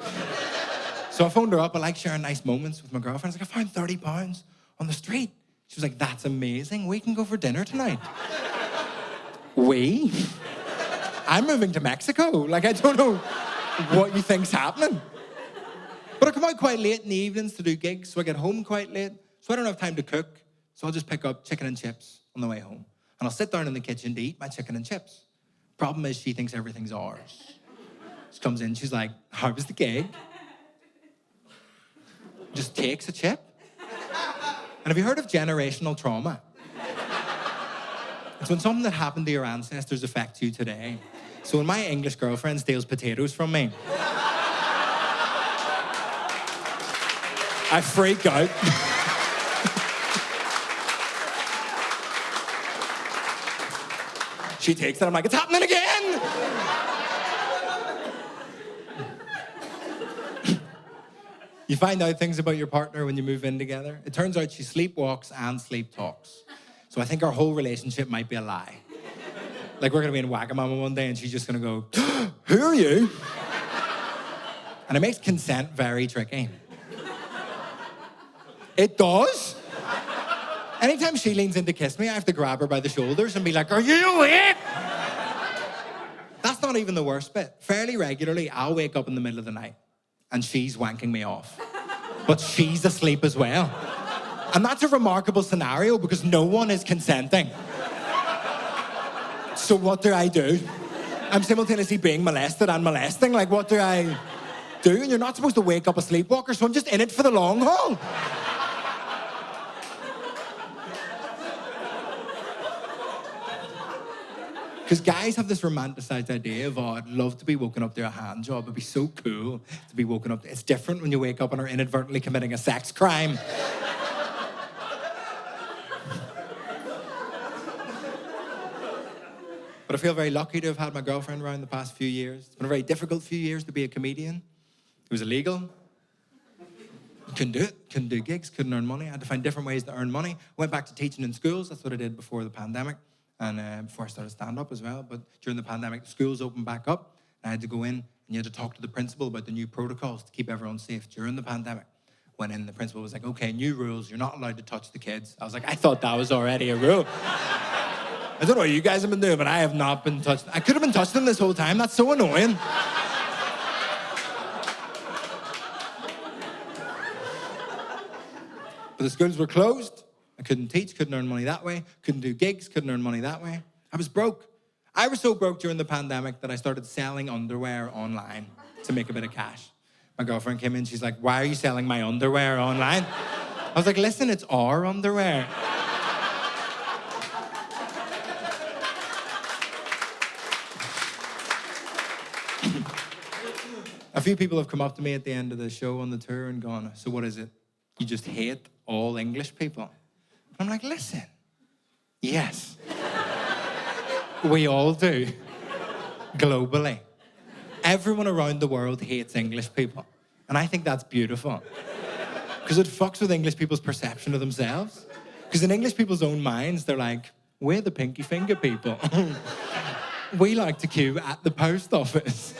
So I phoned her up. I like sharing nice moments with my girlfriend. I was like, I found £30 on the street. She was like, that's amazing. We can go for dinner tonight. We? I'm moving to Mexico. Like, I don't know what you think's happening. But I come out quite late in the evenings to do gigs, so I get home quite late. So I don't have time to cook. So I'll just pick up chicken and chips on the way home. And I'll sit down in the kitchen to eat my chicken and chips. Problem is, she thinks everything's ours. She comes in, she's like, how was the gig? Just takes a chip. And have you heard of generational trauma? It's when something that happened to your ancestors affects you today. So when my English girlfriend steals potatoes from me, I freak out. She takes it, I'm like, it's happening again! You find out things about your partner when you move in together. It turns out she sleepwalks and sleep talks. So I think our whole relationship might be a lie. Like, we're gonna be in Wagamama one day and she's just gonna go, who are you? And it makes consent very tricky. It does. Anytime she leans in to kiss me, I have to grab her by the shoulders and be like, are you awake? That's not even the worst bit. Fairly regularly, I'll wake up in the middle of the night and she's wanking me off. But she's asleep as well. And that's a remarkable scenario because no one is consenting. So what do I do? I'm simultaneously being molested and molesting. Like, what do I do? And you're not supposed to wake up a sleepwalker, so I'm just in it for the long haul. Because guys have this romanticized idea of, oh, I'd love to be woken up to a hand job. It'd be so cool to be woken up. It's different when you wake up and are inadvertently committing a sex crime. But I feel very lucky to have had my girlfriend around the past few years. It's been a very difficult few years to be a comedian. It was illegal. Couldn't do it. Couldn't do gigs. Couldn't earn money. I had to find different ways to earn money. Went back to teaching in schools. That's what I did before the pandemic. And before I started stand-up as well. But during the pandemic, the schools opened back up. And I had to go in and you had to talk to the principal about the new protocols to keep everyone safe during the pandemic. Went in, the principal was like, okay, new rules. You're not allowed to touch the kids. I was like, I thought that was already a rule. I don't know what you guys have been doing, but I have not been touched. I could have been touching them this whole time. That's so annoying. But the schools were closed. I couldn't teach, couldn't earn money that way. Couldn't do gigs, couldn't earn money that way. I was broke. I was so broke during the pandemic that I started selling underwear online to make a bit of cash. My girlfriend came in, she's like, why are you selling my underwear online? I was like, listen, it's our underwear. A few people have come up to me at the end of the show on the tour and gone, so what is it? You just hate all English people? I'm like, listen, yes. We all do, globally. Everyone around the world hates English people. And I think that's beautiful. Because it fucks with English people's perception of themselves. Because in English people's own minds, they're like, we're the pinky finger people. We like to queue at the post office.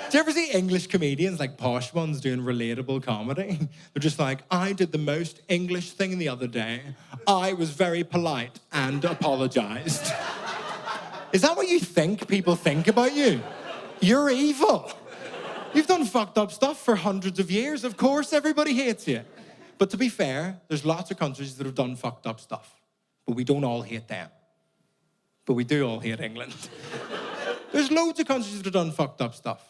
Do you ever see English comedians, like posh ones, doing relatable comedy? They're just like, I did the most English thing the other day. I was very polite and apologized. Is that what you think people think about you? You're evil. You've done fucked up stuff for hundreds of years. Of course, everybody hates you. But to be fair, there's lots of countries that have done fucked up stuff. But we don't all hate them. But we do all hate England. There's loads of countries that have done fucked up stuff.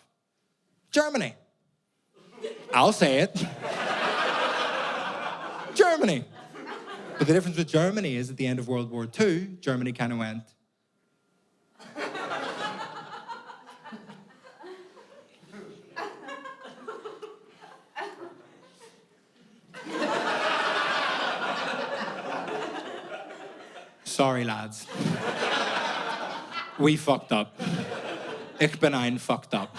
Germany. I'll say it. Germany. But the difference with Germany is at the end of World War II, Germany kind of went, sorry, lads. We fucked up. Ich bin ein fucked up.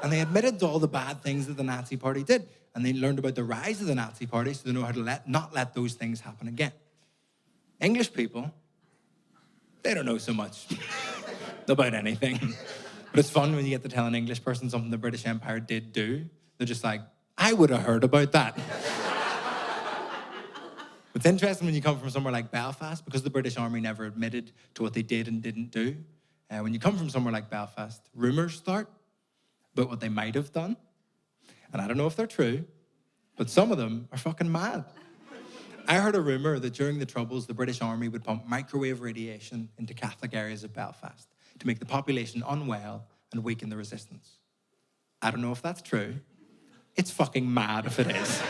And they admitted to all the bad things that the Nazi Party did. And they learned about the rise of the Nazi Party so they know how to not let those things happen again. English people, they don't know so much about anything. But it's fun when you get to tell an English person something the British Empire did do. They're just like, I would have heard about that. It's interesting when you come from somewhere like Belfast, because the British Army never admitted to what they did and didn't do. When you come from somewhere like Belfast, rumours start about what they might have done. And I don't know if they're true, but some of them are fucking mad. I heard a rumour that during the Troubles, the British Army would pump microwave radiation into Catholic areas of Belfast to make the population unwell and weaken the resistance. I don't know if that's true. It's fucking mad if it is.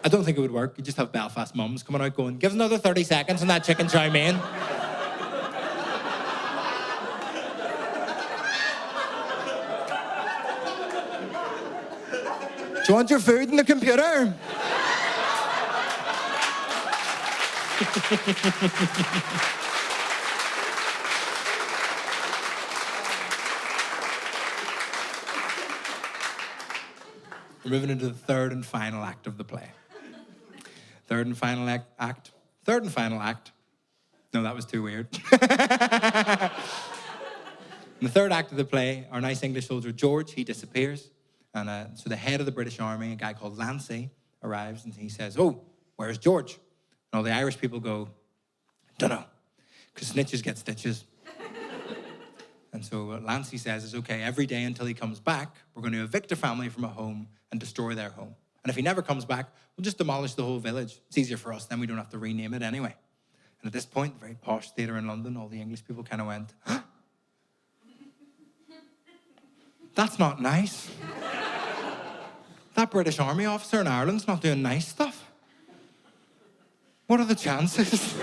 I don't think it would work. You just have Belfast mums coming out going, give us another 30 seconds on that chicken chow mein. Do you want your food in the computer? We're moving into the third and final act of the play. Third and final act. Third and final act. No, that was too weird. In the third act of the play, our nice English soldier George, he disappears. And so the head of the British Army, a guy called Lancey, arrives and he says, oh, where's George? And all the Irish people go, dunno, because snitches get stitches. And so what Lancey says is, okay, every day until he comes back, we're going to evict a family from a home and destroy their home. And if he never comes back, we'll just demolish the whole village. It's easier for us, then we don't have to rename it anyway. And at this point, the very posh theatre in London, all the English people kind of went, huh? That's not nice. That British Army officer in Ireland's not doing nice stuff. What are the chances?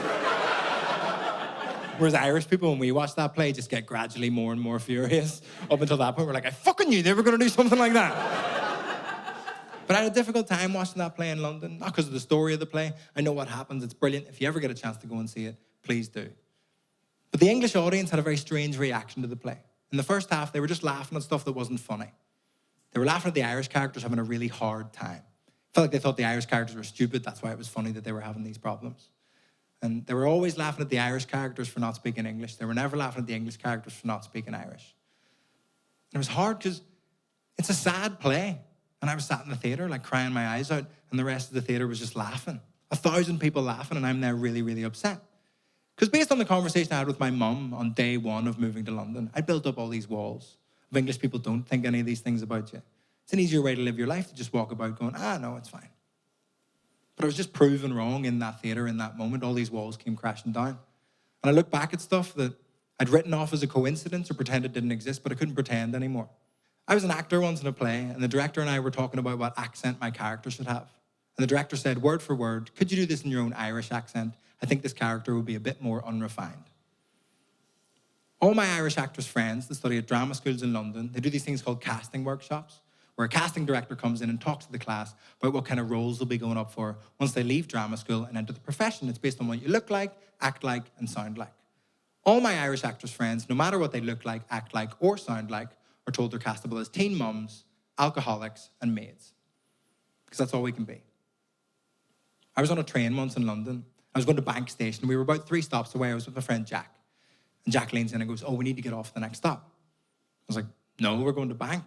Whereas Irish people, when we watch that play, just get gradually more and more furious. Up until that point, we're like, I fucking knew they were going to do something like that. But I had a difficult time watching that play in London, not because of the story of the play. I know what happens. It's brilliant. If you ever get a chance to go and see it, please do. But the English audience had a very strange reaction to the play. In the first half, they were just laughing at stuff that wasn't funny. They were laughing at the Irish characters having a really hard time. Felt like they thought the Irish characters were stupid. That's why it was funny that they were having these problems. And they were always laughing at the Irish characters for not speaking English. They were never laughing at the English characters for not speaking Irish. And it was hard because it's a sad play. And I was sat in the theatre, like crying my eyes out, and the rest of the theatre was just laughing. 1,000 people laughing, and I'm there really, really upset. Because based on the conversation I had with my mum on day one of moving to London, I built up all these walls of English people don't think any of these things about you. It's an easier way to live your life to just walk about going, no, it's fine. But I was just proven wrong in that theatre in that moment. All these walls came crashing down. And I look back at stuff that I'd written off as a coincidence or pretend it didn't exist, but I couldn't pretend anymore. I was an actor once in a play, and the director and I were talking about what accent my character should have. And the director said, word for word, could you do this in your own Irish accent? I think this character would be a bit more unrefined. All my Irish actors' friends that study at drama schools in London, they do these things called casting workshops, where a casting director comes in and talks to the class about what kind of roles they'll be going up for once they leave drama school and enter the profession. It's based on what you look like, act like, and sound like. All my Irish actors' friends, no matter what they look like, act like, or sound like, are told they're castable as teen mums, alcoholics, and maids. Because that's all we can be. I was on a train once in London. I was going to Bank Station. We were about 3 stops away. I was with my friend Jack. And Jack leans in and goes, we need to get off the next stop. I was like, no, we're going to Bank.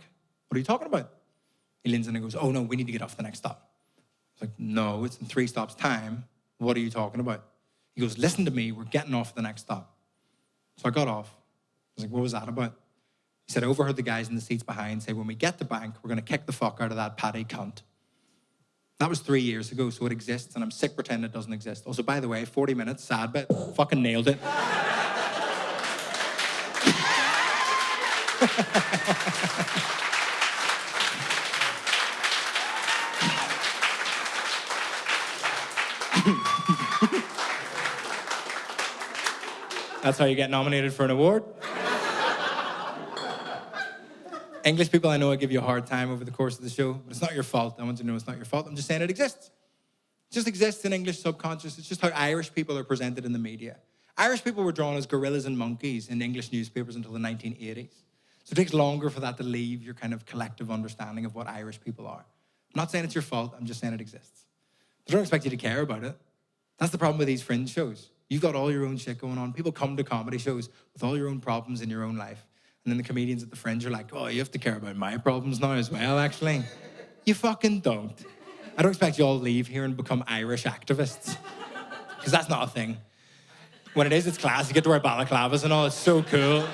What are you talking about? He leans in and goes, no, we need to get off the next stop. I was like, no, it's in 3 stops time. What are you talking about? He goes, listen to me, we're getting off the next stop. So I got off. I was like, what was that about? He said, I overheard the guys in the seats behind say, when we get to Bank, we're going to kick the fuck out of that Paddy cunt. That was 3 years ago, so it exists, and I'm sick pretending it doesn't exist. Also, by the way, 40 minutes, sad bit, fucking nailed it. That's how you get nominated for an award. English people, I know I give you a hard time over the course of the show, but it's not your fault. I want you to know it's not your fault. I'm just saying it exists. It just exists in English subconscious. It's just how Irish people are presented in the media. Irish people were drawn as gorillas and monkeys in English newspapers until the 1980s. So it takes longer for that to leave your kind of collective understanding of what Irish people are. I'm not saying it's your fault. I'm just saying it exists. I don't expect you to care about it. That's the problem with these fringe shows. You've got all your own shit going on. People come to comedy shows with all your own problems in your own life. And then the comedians at the fringe are like, you have to care about my problems now as well, actually. You fucking don't. I don't expect you all to leave here and become Irish activists. Because that's not a thing. When it is, it's class. You get to wear balaclavas and all. It's so cool.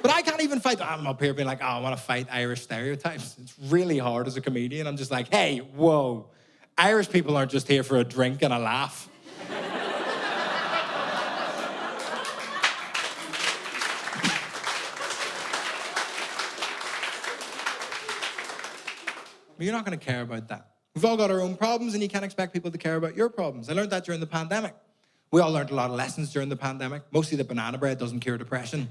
But I can't even fight. I'm up here being like, I want to fight Irish stereotypes. It's really hard as a comedian. I'm just like, hey, whoa. Irish people aren't just here for a drink and a laugh. But you're not going to care about that. We've all got our own problems, and you can't expect people to care about your problems. I learned that during the pandemic. We all learned a lot of lessons during the pandemic. Mostly that banana bread doesn't cure depression.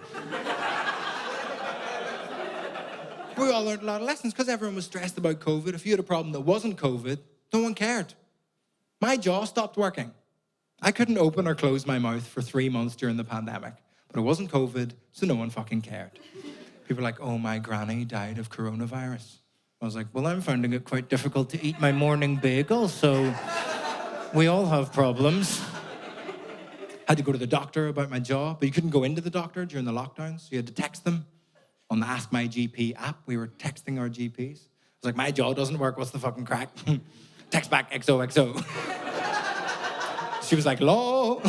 We all learned a lot of lessons because everyone was stressed about COVID. If you had a problem that wasn't COVID, no one cared. My jaw stopped working. I couldn't open or close my mouth for 3 months during the pandemic. But it wasn't COVID, so no one fucking cared. People were like, my granny died of coronavirus. I was like, well, I'm finding it quite difficult to eat my morning bagel, so we all have problems. Had to go to the doctor about my jaw, but you couldn't go into the doctor during the lockdowns, so you had to text them. On the Ask My GP app, we were texting our GPs. I was like, my jaw doesn't work, what's the fucking crack? Text back XOXO. She was like, "Law."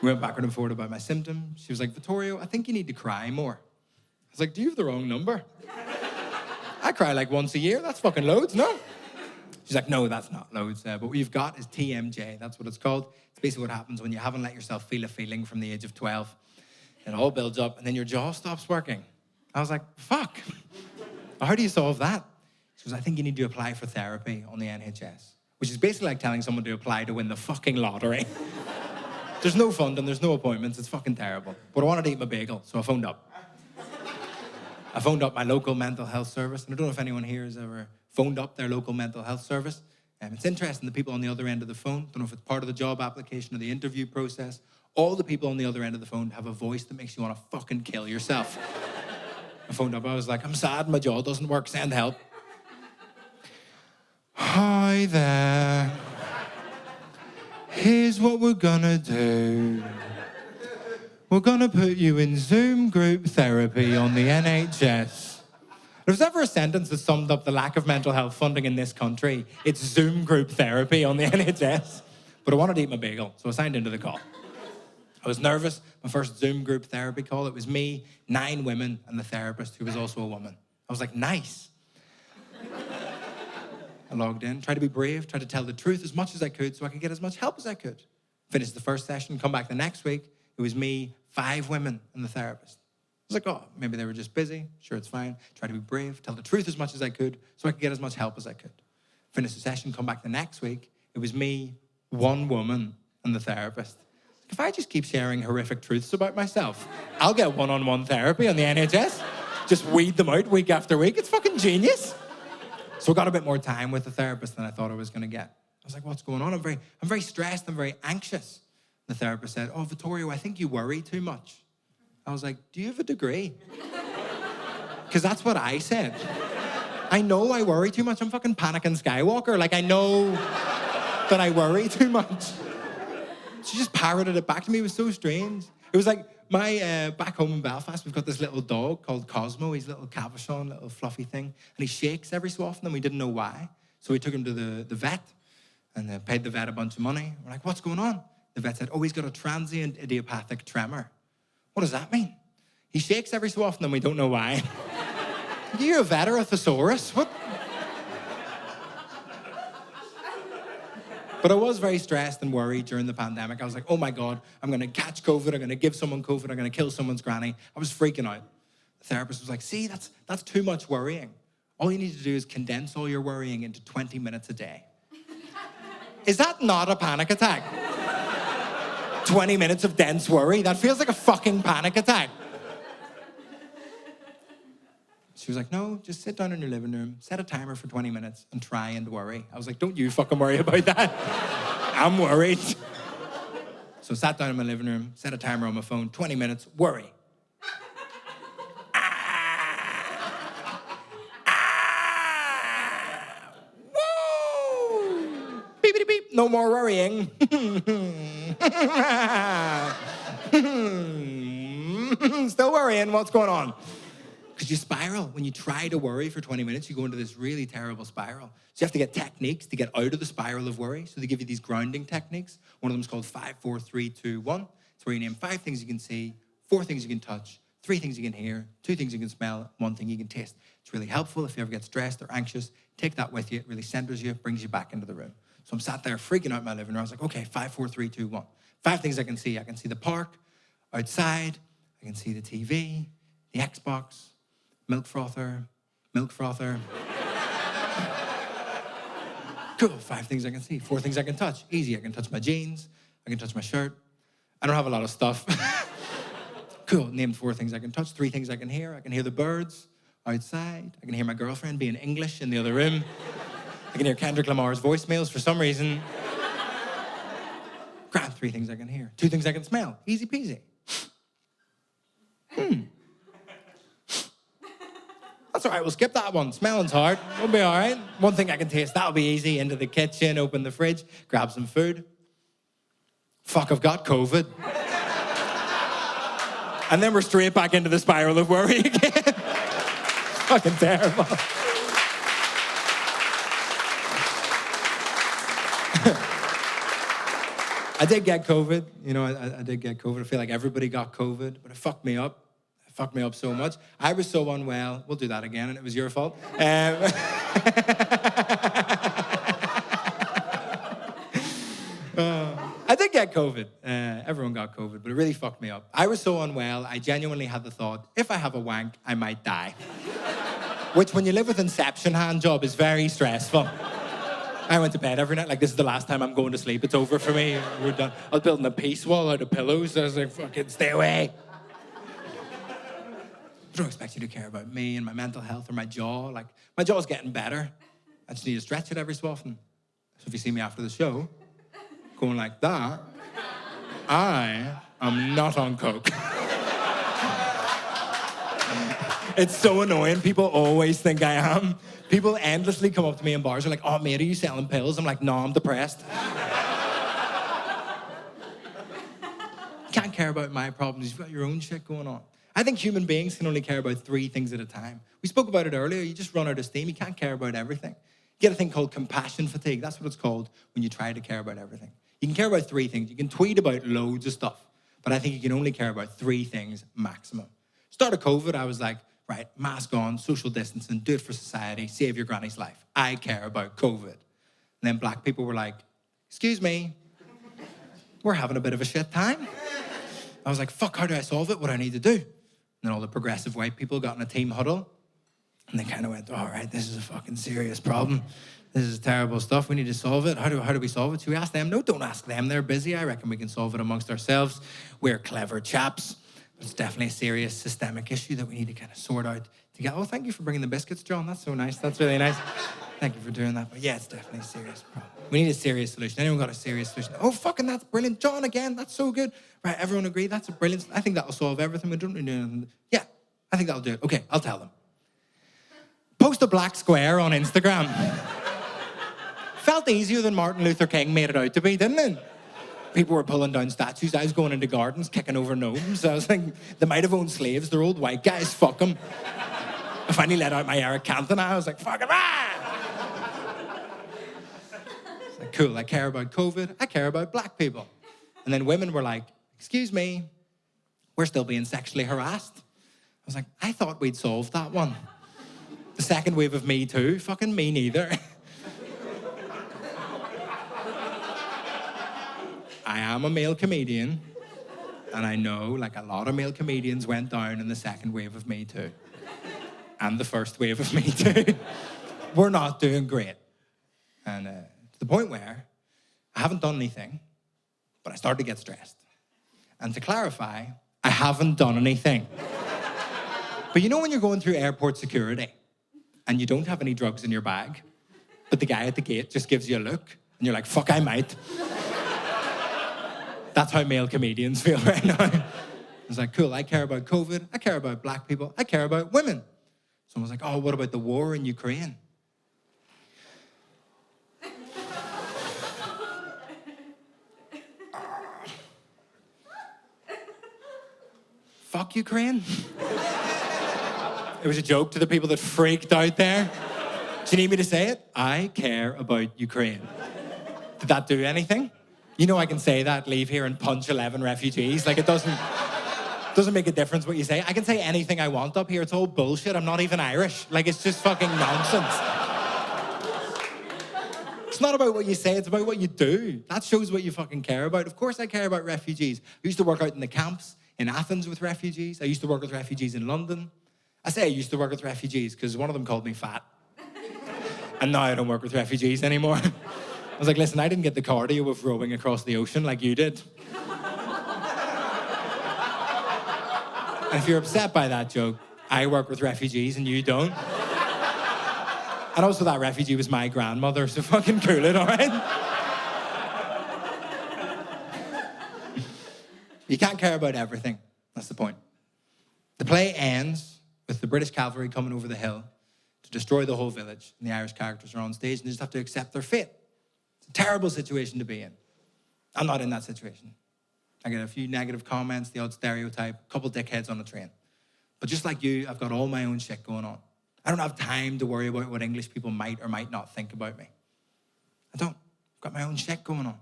We went backward and forward about my symptoms. She was like, Vittorio, I think you need to cry more. I was like, do you have the wrong number? I cry like once a year. That's fucking loads, no? She's like, no, that's not loads. But what you've got is TMJ. That's what it's called. It's basically what happens when you haven't let yourself feel a feeling from the age of 12. It all builds up, and then your jaw stops working. I was like, fuck. How do you solve that? She goes, I think you need to apply for therapy on the NHS, which is basically like telling someone to apply to win the fucking lottery. There's no funding, there's no appointments, it's fucking terrible. But I wanted to eat my bagel, so I phoned up. I phoned up my local mental health service, and I don't know if anyone here has ever phoned up their local mental health service. It's interesting, the people on the other end of the phone, don't know if it's part of the job application or the interview process, all the people on the other end of the phone have a voice that makes you want to fucking kill yourself. I phoned up, I was like, I'm sad, my jaw doesn't work, send help. Hi there. Here's what we're gonna do. We're gonna put you in Zoom group therapy on the NHS. If there's ever a sentence that summed up the lack of mental health funding in this country, it's Zoom group therapy on the NHS. But I wanted to eat my bagel, so I signed into the call. I was nervous, my first Zoom group therapy call. It was me, 9 women, and the therapist, who was also a woman. I was like, nice. I logged in, tried to be brave, tried to tell the truth as much as I could so I could get as much help as I could. Finished the first session, come back the next week. It was me, 5 women, and the therapist. I was like, oh, maybe they were just busy. Sure, it's fine. Try to be brave, tell the truth as much as I could so I could get as much help as I could. Finish the session, come back the next week. It was me, 1 woman, and the therapist. If I just keep sharing horrific truths about myself, I'll get one-on-one therapy on the NHS. Just weed them out week after week. It's fucking genius. So I got a bit more time with the therapist than I thought I was going to get. I was like, what's going on? I'm very stressed. I'm very anxious. The therapist said, oh, Vittorio, I think you worry too much. I was like, do you have a degree? Because that's what I said. I know I worry too much. I'm fucking Anakin Skywalker. Like, I know that I worry too much. She just parroted it back to me. It was so strange. It was like my, back home in Belfast, we've got this little dog called Cosmo. He's a little Cavachon, little fluffy thing. And he shakes every so often, and we didn't know why. So we took him to the vet, and paid the vet a bunch of money. We're like, what's going on? The vet said, oh, he's got a transient idiopathic tremor. What does that mean? He shakes every so often, and we don't know why. Are you a vet or a thesaurus? What? But I was very stressed and worried during the pandemic. I was like, oh my God, I'm gonna catch COVID, I'm gonna give someone COVID, I'm gonna kill someone's granny. I was freaking out. The therapist was like, see, that's too much worrying. All you need to do is condense all your worrying into 20 minutes a day. Is that not a panic attack? 20 minutes of dense worry? That feels like a fucking panic attack. She was like, no, just sit down in your living room, set a timer for 20 minutes and try and worry. I was like, don't you fucking worry about that. I'm worried. So I sat down in my living room, set a timer on my phone, 20 minutes, worry. Woo! Beep, beep, no more worrying. Still worrying, what's going on? Because you spiral. When you try to worry for 20 minutes, you go into this really terrible spiral. So you have to get techniques to get out of the spiral of worry. So they give you these grounding techniques. One of them is called 5, 4, 3, 2, 1. It's where you name 5 things you can see, 4 things you can touch, 3 things you can hear, 2 things you can smell, 1 thing you can taste. It's really helpful if you ever get stressed or anxious. Take that with you. It really centers you, brings you back into the room. So I'm sat there freaking out in my living room. I was like, okay, 5, 4, 3, 2, 1. 5 things I can see. I can see the park outside. I can see the TV, the Xbox, milk frother. Cool, 5 things I can see. 4 things I can touch. Easy, I can touch my jeans. I can touch my shirt. I don't have a lot of stuff. Cool, named 4 things I can touch. 3 things I can hear. I can hear the birds outside. I can hear my girlfriend being English in the other room. I can hear Kendrick Lamar's voicemails for some reason. Grand, 3 things I can hear. 2 things I can smell. Easy peasy. That's all right, we'll skip that one. Smelling's hard. We'll be all right. 1 thing I can taste, that'll be easy. Into the kitchen, open the fridge, grab some food. Fuck, I've got COVID. And then we're straight back into the spiral of worry again. Fucking terrible. I did get COVID. You know, I did get COVID. I feel like everybody got COVID, but it fucked me up. It fucked me up so much. I was so unwell. We'll do that again, and it was your fault. I did get COVID. Everyone got COVID, but it really fucked me up. I was so unwell, I genuinely had the thought, if I have a wank, I might die. Which, when you live with Inception hand job, is very stressful. I went to bed every night like, this is the last time I'm going to sleep. It's over for me. We're done. I was building a peace wall out of pillows. I was like, fucking stay away. I don't expect you to care about me and my mental health or my jaw. Like, my jaw's getting better. I just need to stretch it every so often. So if you see me after the show, going like that, I am not on coke. It's so annoying. People always think I am. People endlessly come up to me in bars and are like, oh, mate, are you selling pills? I'm like, no, I'm depressed. You can't care about my problems. You've got your own shit going on. I think human beings can only care about 3 things at a time. We spoke about it earlier. You just run out of steam. You can't care about everything. You get a thing called compassion fatigue. That's what it's called when you try to care about everything. You can care about 3 things. You can tweet about loads of stuff, but I think you can only care about 3 things maximum. Start of COVID, I was like, right, mask on, social distancing, do it for society, save your granny's life. I care about COVID. And then black people were like, excuse me, we're having a bit of a shit time. I was like, fuck, how do I solve it? What do I need to do? And then all the progressive white people got in a team huddle, and they kind of went, all right, this is a fucking serious problem. This is terrible stuff. We need to solve it. How do we solve it? Should we ask them? No, don't ask them. They're busy. I reckon we can solve it amongst ourselves. We're clever chaps. It's definitely a serious systemic issue that we need to kind of sort out together. Oh, thank you for bringing the biscuits, John. That's so nice. That's really nice. Thank you for doing that. But yeah, it's definitely a serious problem. We need a serious solution. Anyone got a serious solution? Oh, fucking that's brilliant. John, again, that's so good. Right, everyone agree? That's a brilliant... I think that'll solve everything. We don't need anything. Yeah, I think that'll do it. Okay, I'll tell them. Post a black square on Instagram. Felt easier than Martin Luther King made it out to be, didn't it? People were pulling down statues. I was going into gardens, kicking over gnomes. I was thinking, they might have owned slaves. They're old white guys. Fuck them. I finally let out my Eric Cantona. I was like, fuck him. It's like, cool, I care about COVID. I care about black people. And then women were like, excuse me, we're still being sexually harassed. I was like, I thought we'd solved that one. The second wave of Me Too, fucking me neither. I am a male comedian, and I know, like, a lot of male comedians went down in the second wave of Me Too. And the first wave of Me Too. We're not doing great. And to the point where I haven't done anything, but I started to get stressed. And to clarify, I haven't done anything. But you know when you're going through airport security and you don't have any drugs in your bag, but the guy at the gate just gives you a look, and you're like, fuck, I might. That's how male comedians feel right now. I was like, cool, I care about COVID, I care about black people, I care about women. Someone was like, oh, what about the war in Ukraine? Fuck Ukraine. It was a joke to the people that freaked out there. Do you need me to say it? I care about Ukraine. Did that do anything? You know I can say that, leave here and punch 11 refugees. Like, it doesn't make a difference what you say. I can say anything I want up here. It's all bullshit. I'm not even Irish. Like, it's just fucking nonsense. It's not about what you say. It's about what you do. That shows what you fucking care about. Of course I care about refugees. I used to work out in the camps in Athens with refugees. I used to work with refugees in London. I say I used to work with refugees because one of them called me fat. And now I don't work with refugees anymore. I was like, listen, I didn't get the cardio of rowing across the ocean like you did. And if you're upset by that joke, I work with refugees and you don't. And also that refugee was my grandmother, so fucking cool it, all right? You can't care about everything. That's the point. The play ends with the British cavalry coming over the hill to destroy the whole village, and the Irish characters are on stage, and they just have to accept their fate. It's a terrible situation to be in. I'm not in that situation. I get a few negative comments, the odd stereotype, a couple dickheads on the train. But just like you, I've got all my own shit going on. I don't have time to worry about what English people might or might not think about me. I don't. I've got my own shit going on.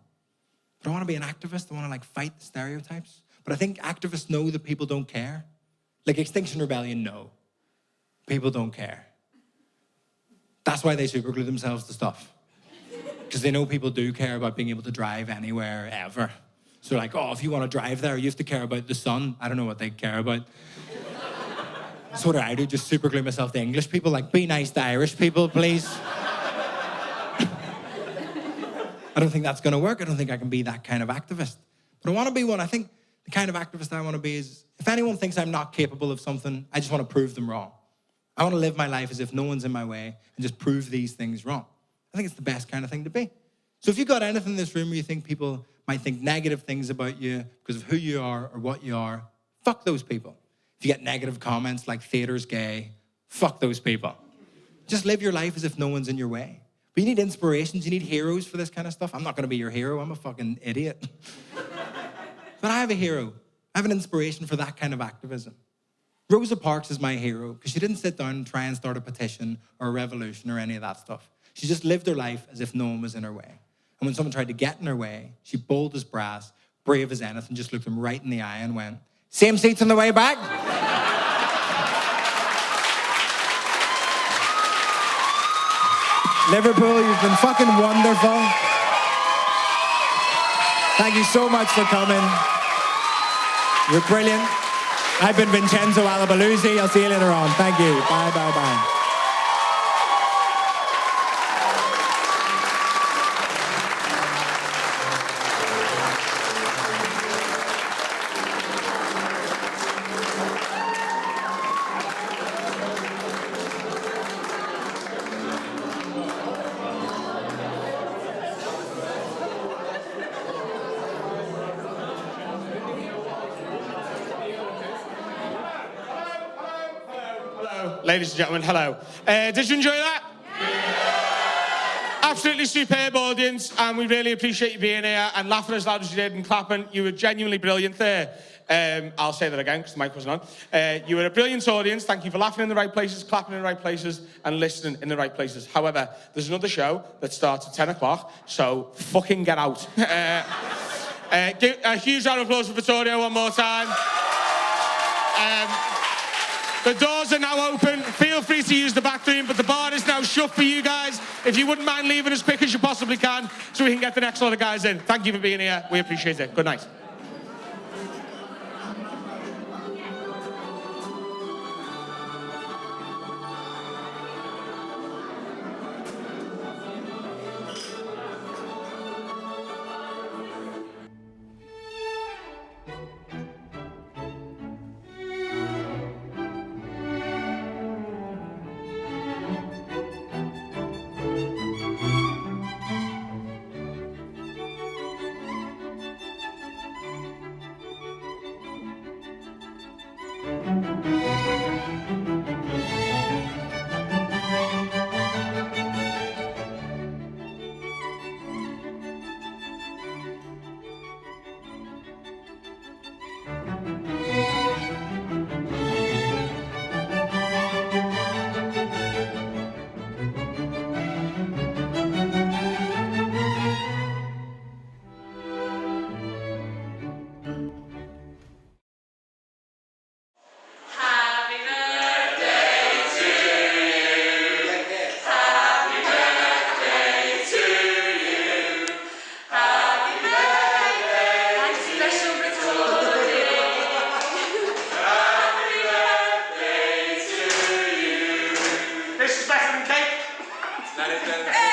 But I want to be an activist. I want to, like, fight the stereotypes. But I think activists know that people don't care. Like Extinction Rebellion know. People don't care. That's why they superglue themselves to stuff. Because they know people do care about being able to drive anywhere, ever. So like, oh, if you want to drive there, you have to care about the sun. I don't know what they care about. That's what I do, just super glue myself to English people, like, be nice to Irish people, please. I don't think that's going to work. I don't think I can be that kind of activist. But I want to be one. I think the kind of activist I want to be is, if anyone thinks I'm not capable of something, I just want to prove them wrong. I want to live my life as if no one's in my way and just prove these things wrong. I think it's the best kind of thing to be. So if you've got anything in this room where you think people might think negative things about you because of who you are or what you are, fuck those people. If you get negative comments like theatre's gay, fuck those people. Just live your life as if no one's in your way. But you need inspirations, you need heroes for this kind of stuff. I'm not going to be your hero, I'm a fucking idiot. But I have a hero. I have an inspiration for that kind of activism. Rosa Parks is my hero because she didn't sit down and try and start a petition or a revolution or any of that stuff. She just lived her life as if no one was in her way. And when someone tried to get in her way, she bold as brass, brave as anything, just looked them right in the eye and went, "Same seats on the way back." Liverpool, you've been fucking wonderful. Thank you so much for coming. You're brilliant. I've been Vincenzo Alabaluzzi. I'll see you later on. Thank you. Bye, bye, bye. Ladies and gentlemen, hello. Did you enjoy that? Yeah. Absolutely superb audience, and we really appreciate you being here and laughing as loud as you did and clapping. You were genuinely brilliant there. I'll say that again because the mic wasn't on. You were a brilliant audience. Thank you for laughing in the right places, clapping in the right places, and listening in the right places. However, there's another show that starts at 10 o'clock, so fucking get out. Give a huge round of applause for Vittorio one more time. The doors are now open. Feel free to use the bathroom, but the bar is now shut for you guys. If you wouldn't mind leaving as quick as you possibly can so we can get the next lot of guys in. Thank you for being here. We appreciate it. Good night. This is better than cake.